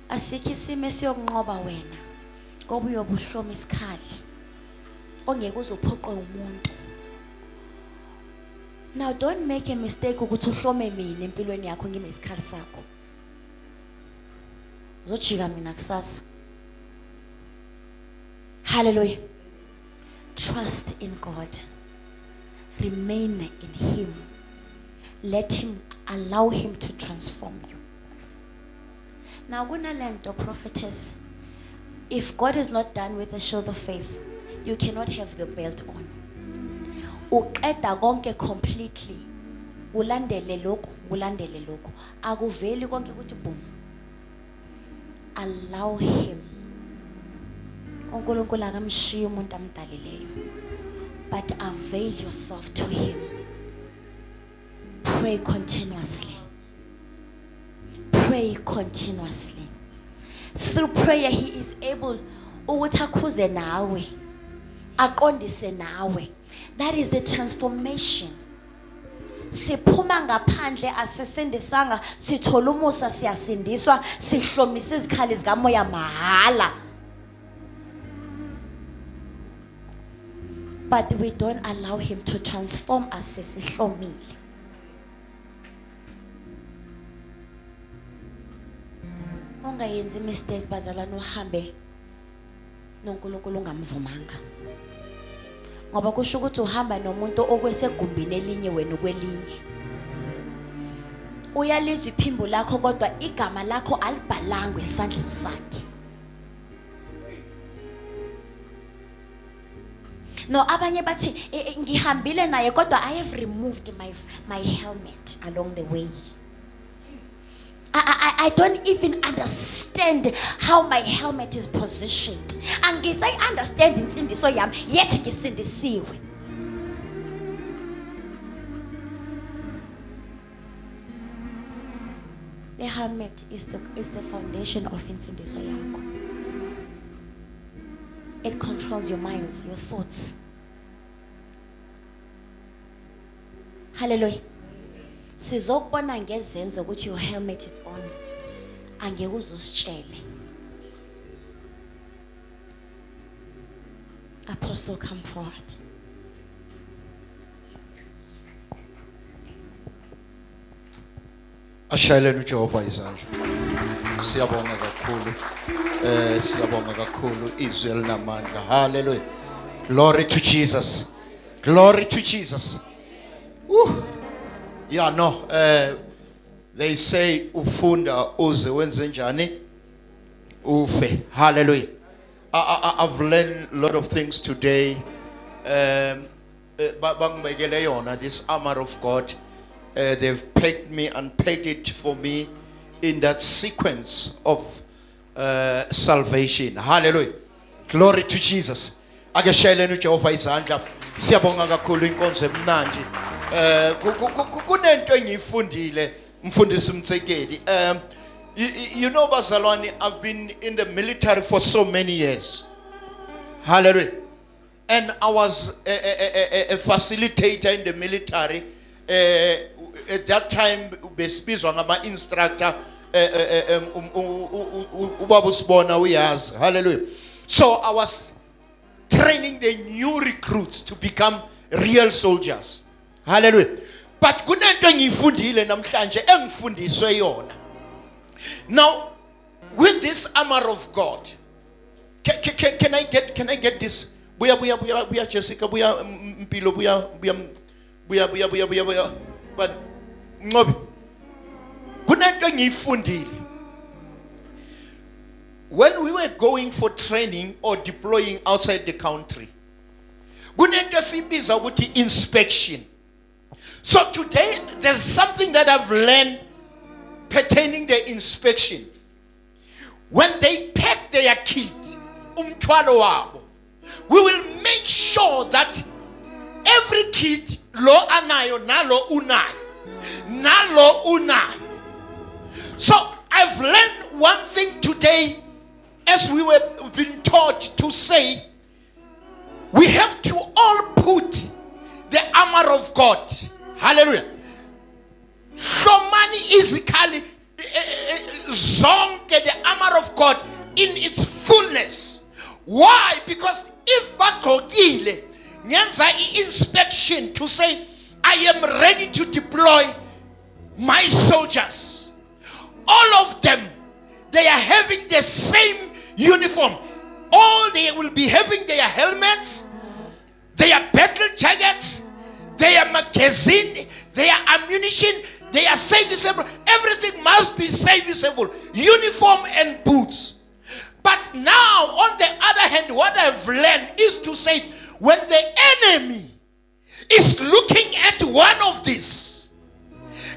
Asikho isimo esiyokunqoba wena ngoba uyobuhloma isikhali ongeke uzophoqwa umuntu. Now don't make a mistake ukuthi uhlome mina empilweni yakho ngimesikhali sakho. Uzojika mina kusasa. Hallelujah. Trust in God. Remain in him. Let him, allow him to transform you. Now, kunalento prophetess, if God is not done with the shield of faith, you cannot have the belt on. Uqeda konke completely. Ulandele lokhu. Akuveli konke ukuthi boom. Allow him. uNkulunkulu akamshiya umuntu amdalileyo. But avail yourself to him. Pray continuously. Pray continuously. Through prayer he is able ukuthi akhuze nawe. Aqondise nawe. That is the transformation. Siphuma ngaphandle asisindisanga, sithola umusa siyasindiswa, sihlomisa izikhali zikamoya mahala. But we don't allow him to transform us sesihlomile. Ungayenzi mistake bazalwane uhambe noNkulunkulu ungamvumanga. Ngoba kusho ukuthi uhamba nomuntu okwesegumbini elinye wena ukwelinye. Uyalizwa iphimbo lakho kodwa igama lakho alibhalangwe esandleni sakhe. No, abanye bathi ngihambile naye kodwa I have removed my helmet along the way. I don't even understand how my helmet is positioned. Angizai understand insindiso yami yet ngisindisiwe. The helmet is the foundation of insindiso yakho. It controls your minds, your thoughts. Hallelujah. Sizokubona ngezenzo ukuthi your helmet is on. Angeke uzusitshele. Apostle, come forward. Ashayeleni uJehova izandla. Siyabonga kakhulu. Siyabonga kakhulu izwi elinamandla. Hallelujah. Glory to Jesus. Glory to Jesus. Woo. Yeah, no. They say ufunda uze wenze njani ufe. Hallelujah. I've learned a lot of things today. Bangibekele yona, this armor of God. They've pegged me and pegged it for me in that sequence of salvation. Hallelujah. Glory to Jesus. Ake sheleni uJehova izandla. Siyabonga kakhulu inkonzo emnandi. Kunento engiyifundile mfundisi Mtsekeli. You know bazalwane, I've been in the military for so many years. Hallelujah. And I was a facilitator in the military. At that time, besibizwa ngama instructor. Ubaba usibona uyazi. Hallelujah. So I was training the new recruits to become real soldiers. Hallelujah. But kunento engiyifundile namhlanje engifundiswe yona. Now, with this armor of God, can I get this? Buya Jessica, buya Mpilo, buya. But ngobi kunento engiyifundile. When we were going for training or deploying outside the country, kunento sibiza ukuthi inspection. So today there's something that I've learned pertaining the inspection. When they pack their kit, umthwalo wabo, we will make sure that every kit lo anayo nalo unayo. So I've learned one thing today, as we were being taught to say, we have to all put the armor of God. Hallelujah. Shomani izikali zonke the armor of God in its fullness. Why? Because if bagqokile ngenza inspection to say I am ready to deploy my soldiers, all of them, they are having the same uniform. All they will be having their helmets, their battle jackets, their magazine, their ammunition, they are serviceable. Everything must be serviceable. Uniform and boots. But now, on the other hand, what I've learned is to say, when the enemy is looking at one of these,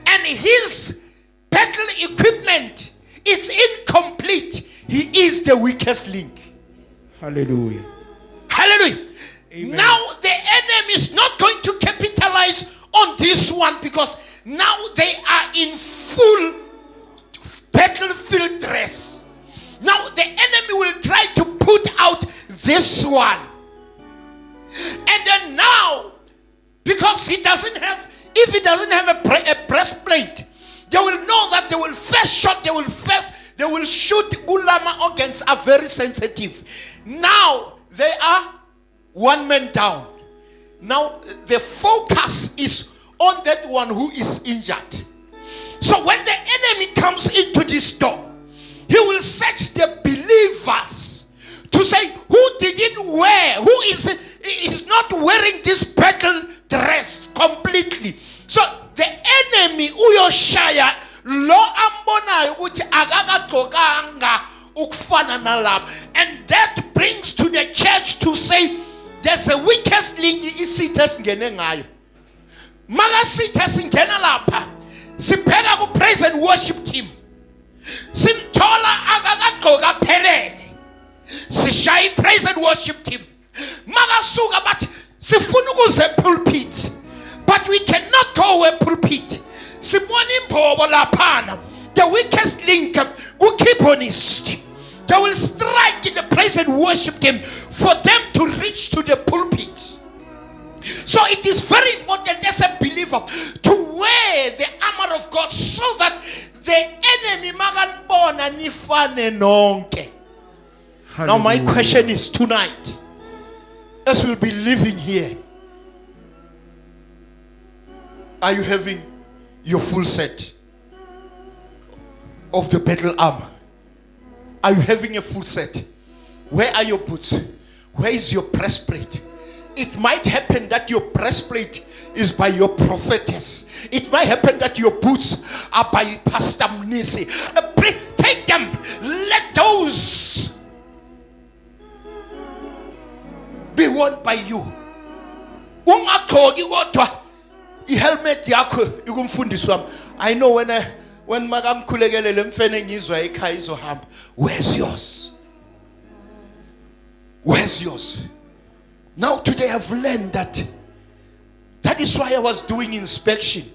and his battle equipment is incomplete, he is the weakest link. Hallelujah. Hallelujah. Amen. Now the enemy is not going to capitalize on this one, because now they are in full battlefield dress. Now the enemy will try to put out this one. And then now, because he doesn't have, if he doesn't have a breastplate, they will know that they will first shot, they will shoot. Ulama organs are very sensitive. Now they are one man down. Now the focus is on that one who is injured. So when the enemy comes into this door, he will search the believers to say who didn't wear, who is not wearing this battle dress completely. So the enemy uyoshaya lo ambonayo ukuthi akakagqokanga ukufana nalapha, and that brings to the church to say there's a weakest link isithe singene ngayo. Maka sithe singena lapha sibheka ku praise and worship team, simthola akakagqoka phelele, sishaya praise and worship team. Maka suka bathi sifuna ukuze pulpit, but we cannot go away pulpit. Sibona imphobo laphana, the weakest link ukeyboardist. They will strike in the praise and worship team for them to reach to the pulpit. So it is very important as a believer to wear the armor of God, so that the enemy maganbona nifane nonke. Now my question is tonight, as we'll be living here, are you having your full set of the battle armor? Are you having a full set? Where are your boots? Where is your breastplate? It might happen that your breastplate is by your prophetess. It might happen that your boots are by Pastor Mnisi. Take them. Let those be worn by you. Ungagqoki kodwa ihelmet yakho ikumfundisi wami. I know when makamkhulekele lemfene ngizwa ekhaya izohamba. Where's yours? Where's yours? Now today I've learned that is why I was doing inspection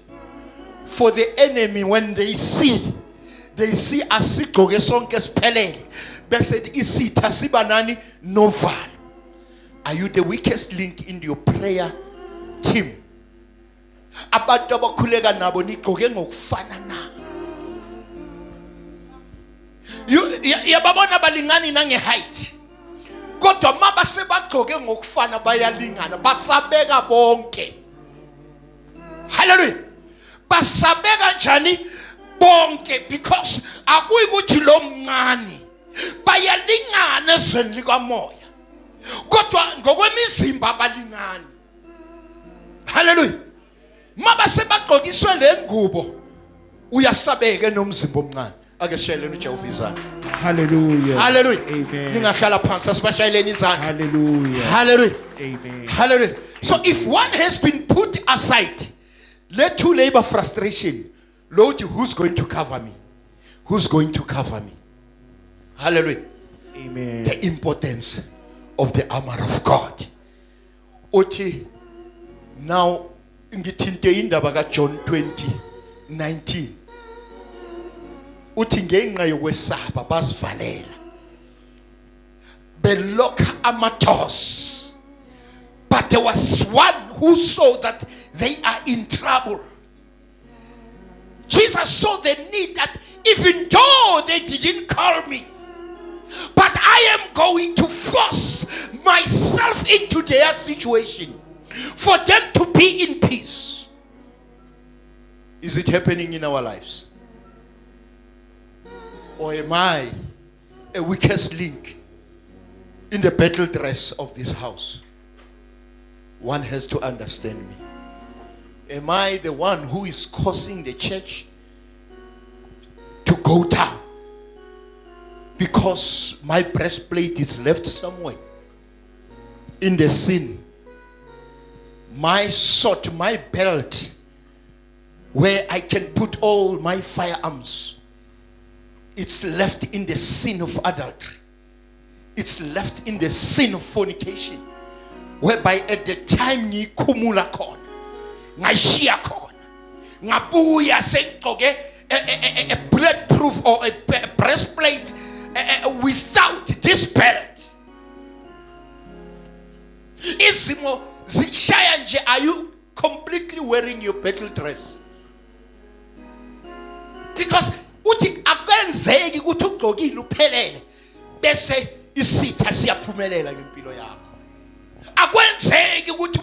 for the enemy. When they see asigqoke sonke siphelele bese isitha sibanani novalo. Are you the weakest link in your prayer team? Abantu abakhuleka nabo nigqoke ngokufana na. Yababona balingani nange height. Kodwa maba sebagqoke ngokufana bayalingana basabeka bonke. Hallelujah. Basabeka njani bonke because akuyi ukuthi lo mncane bayalingana ezweni likamoya. Kodwa ngokwemizimba balingani. Hallelujah. Maba sebagqokiswe le ngubo uyasabeke nomzimba omncane. Ake sheleni uJehova izandla. Hallelujah. Hallelujah. Amen. Ningahlala phansi asibashayeleni izandla. Hallelujah. Hallelujah. Amen. Hallelujah. So if one has been put aside, let two labor frustration. Lord, who's going to cover me? Who's going to cover me? Hallelujah. Amen. The importance of the armor of God. Uthi now ngithinte indaba kaJohn 20:19. Uthi ngenxa yokwesaba basivalela. Belokha amathos. But there was one who saw that they are in trouble. Jesus saw the need that even though they didn't call me, but I am going to force myself into their situation for them to be in peace. Is it happening in our lives? Or am I a weakest link in the battle dress of this house? One has to understand me. Am I the one who is causing the church to go down? Because my breastplate is left somewhere in the sin. My sword, my belt, where I can put all my firearms, it's left in the sin of adultery. It's left in the sin of fornication. Whereby at the time ngikhumula khona, ngashiya khona, ngabuya sengqoke a bulletproof or a breastplate without this belt. Isimo zishaya nje, are you completely wearing your battle dress? Because uthi akwenzeki ukuthi ugqokile uphelele bese isitha siyaphumelela ngempilo yakho. Akwenzeki ukuthi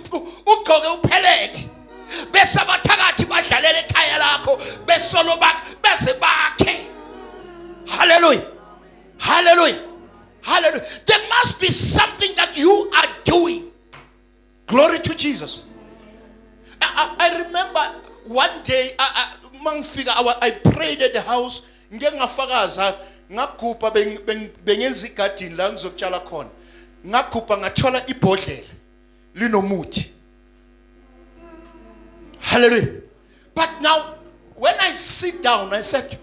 ugqoke uphelele bese abathakathi badlalela ekhaya lakho besolo beze bakhe. Hallelujah. Hallelujah. Hallelujah. There must be something that you are doing. Glory to Jesus. I remember one day I prayed at the house. Ngengafakaza ngagubha bengenza igarden la ngizokutshala khona. Ngagubha ngathola ibhodlela linomuthi. Hallelujah. But now when I sit down I said,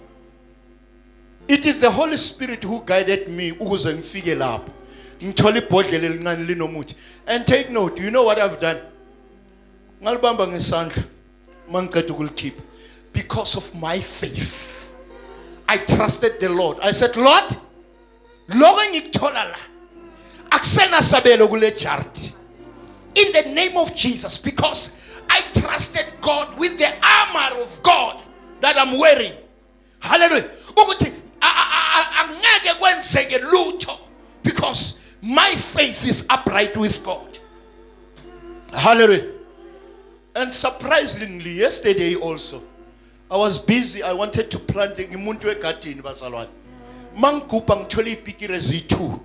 it is the Holy Spirit who guided me ukuze ngifike lapho. Ngithola ibhodlela elincane linomuthi. And take note, you know what I've done? Ngalibamba ngesandla mangiqeda ukulikhipha. Because of my faith, I trusted the Lord. I said, Lord, lokho ngikuthola la akusena sabelo kule chart. In the name of Jesus, because I trusted God with the armor of God that I'm wearing. Hallelujah. Ukuthi angeke kwenzeke lutho because my faith is upright with God. Hallelujah. And surprisingly, yesterday also, I was busy. I wanted to plant umuntu egadini bazalwane. mangigubha ngithola ipikiri ezi2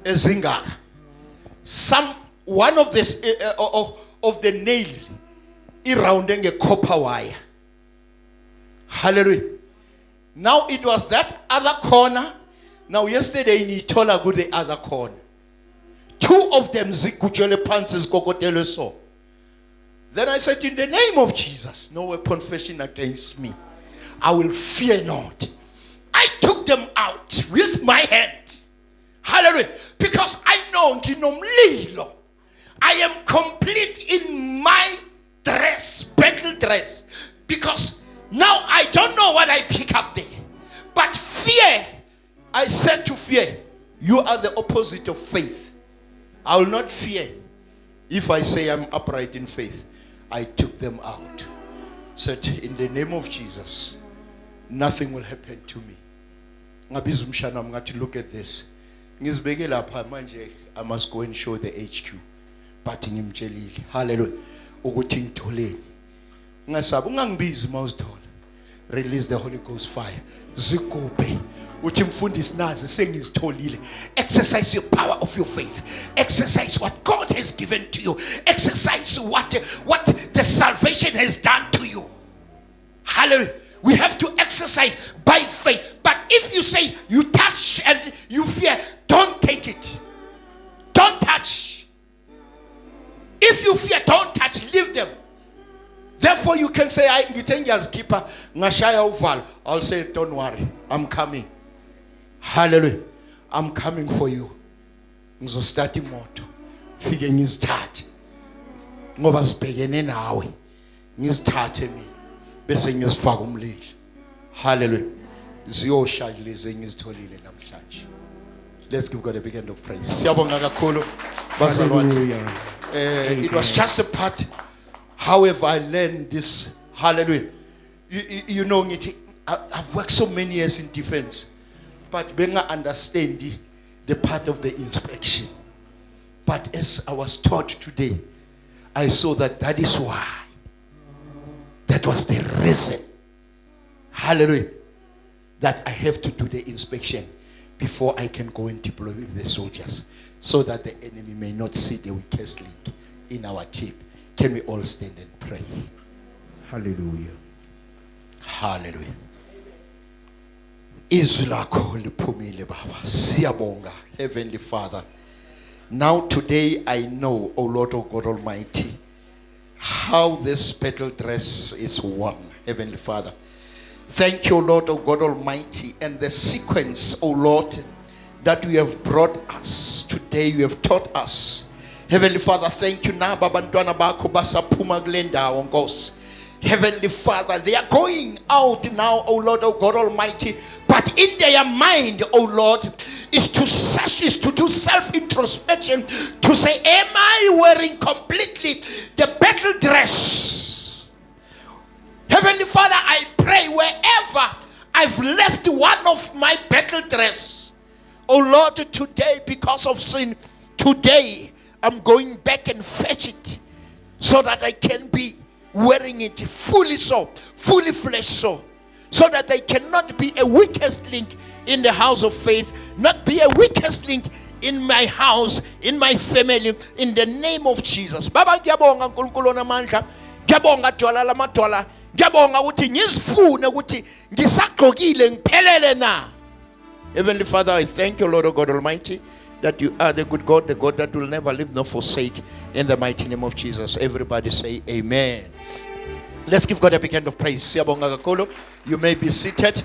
ezingaka. One of this of the nail around a copper wire. Hallelujah. Now it was that other corner. Now yesterday in Itola go the other corner. 2 of them zikujele panses kokotelo so. Then I said, in the name of Jesus, no weapon fashioned against me, I will fear not. I took them out with my hand. Hallelujah. Because I know nginomlilo. I am complete in my dress, battle dress. Because now I don't know what I pick up there. But fear, I said to fear, you are the opposite of faith. I will not fear if I say I'm upright in faith. I took them out. Said, in the name of Jesus, nothing will happen to me. Ngabiza umshana wami ngathi, look at this. Ngizibeke lapha manje, I must go and show the HQ. But ngimtshelile, hallelujah, ukuthi ngitholeni. Ngasaba ungangibizi mawuzithola. Release the Holy Ghost fire. Zigubhe. Uthi mfundisi nazi sengizitholile. Exercise your power of your faith. Exercise what God has given to you. Exercise what the salvation has done to you. Hallelujah. We have to exercise by faith. But if you say you touch and you fear, don't take it. Don't touch. If you fear, don't touch. Leave them. Therefore, you can say, keeper, I'll say, don't worry, I'm coming. Hallelujah. I'm coming for you. Ngizostart imoto. Fike ngizithathe. Ngoba sibhekene nawe. Ngizithathe mina. Bese ngizifaka umlilo. Hallelujah. Ziyoshaja lezi engizitholile namhlanje. Let's give God a big hand of praise. Siyabonga kakhulu bazalwane. It was just a part. However, I learned this. Hallelujah. You know, I've worked so many years in defense, but when I understand the part of the inspection. But as I was taught today, I saw that is why. That was the reason. Hallelujah. That I have to do the inspection before I can go and deploy with the soldiers, so that the enemy may not see the weakest link in our team. Can we all stand and pray? Hallelujah. Hallelujah. Izwi lakho liphumile baba. Siyabonga, Heavenly Father. Now today I know, O Lord, O God Almighty, how this battle dress is won, Heavenly Father. Thank you, Lord, O God Almighty, and the sequence, O Lord, that you have brought us today, you have taught us. Heavenly Father, thank you now, babantwana bakho basaphuma kule ndawo Nkosi. Heavenly Father, they are going out now, O Lord, O God Almighty, but in their mind, O Lord, is to search, is to do self-introspection, to say, am I wearing completely the battle dress? Heavenly Father, I pray wherever I've left one of my battle dress, O Lord, today because of sin, today I'm going back and fetch it so that I can be wearing it fully so, fully flesh so that I cannot be a weakest link in the house of faith, not be a weakest link in my house, in my family, in the name of Jesus. Baba ngiyabonga uNkulunkulu onamandla, ngiyabonga dwala lamadwala, ngiyabonga ukuthi ngizifune ukuthi ngisagqokile ngiphelele na. Heavenly Father, I thank you, Lord, O God Almighty, that you are the good God, the God that will never leave nor forsake. In the mighty name of Jesus, everybody say amen. Let's give God a big hand of praise. Siyabonga kakhulu. You may be seated.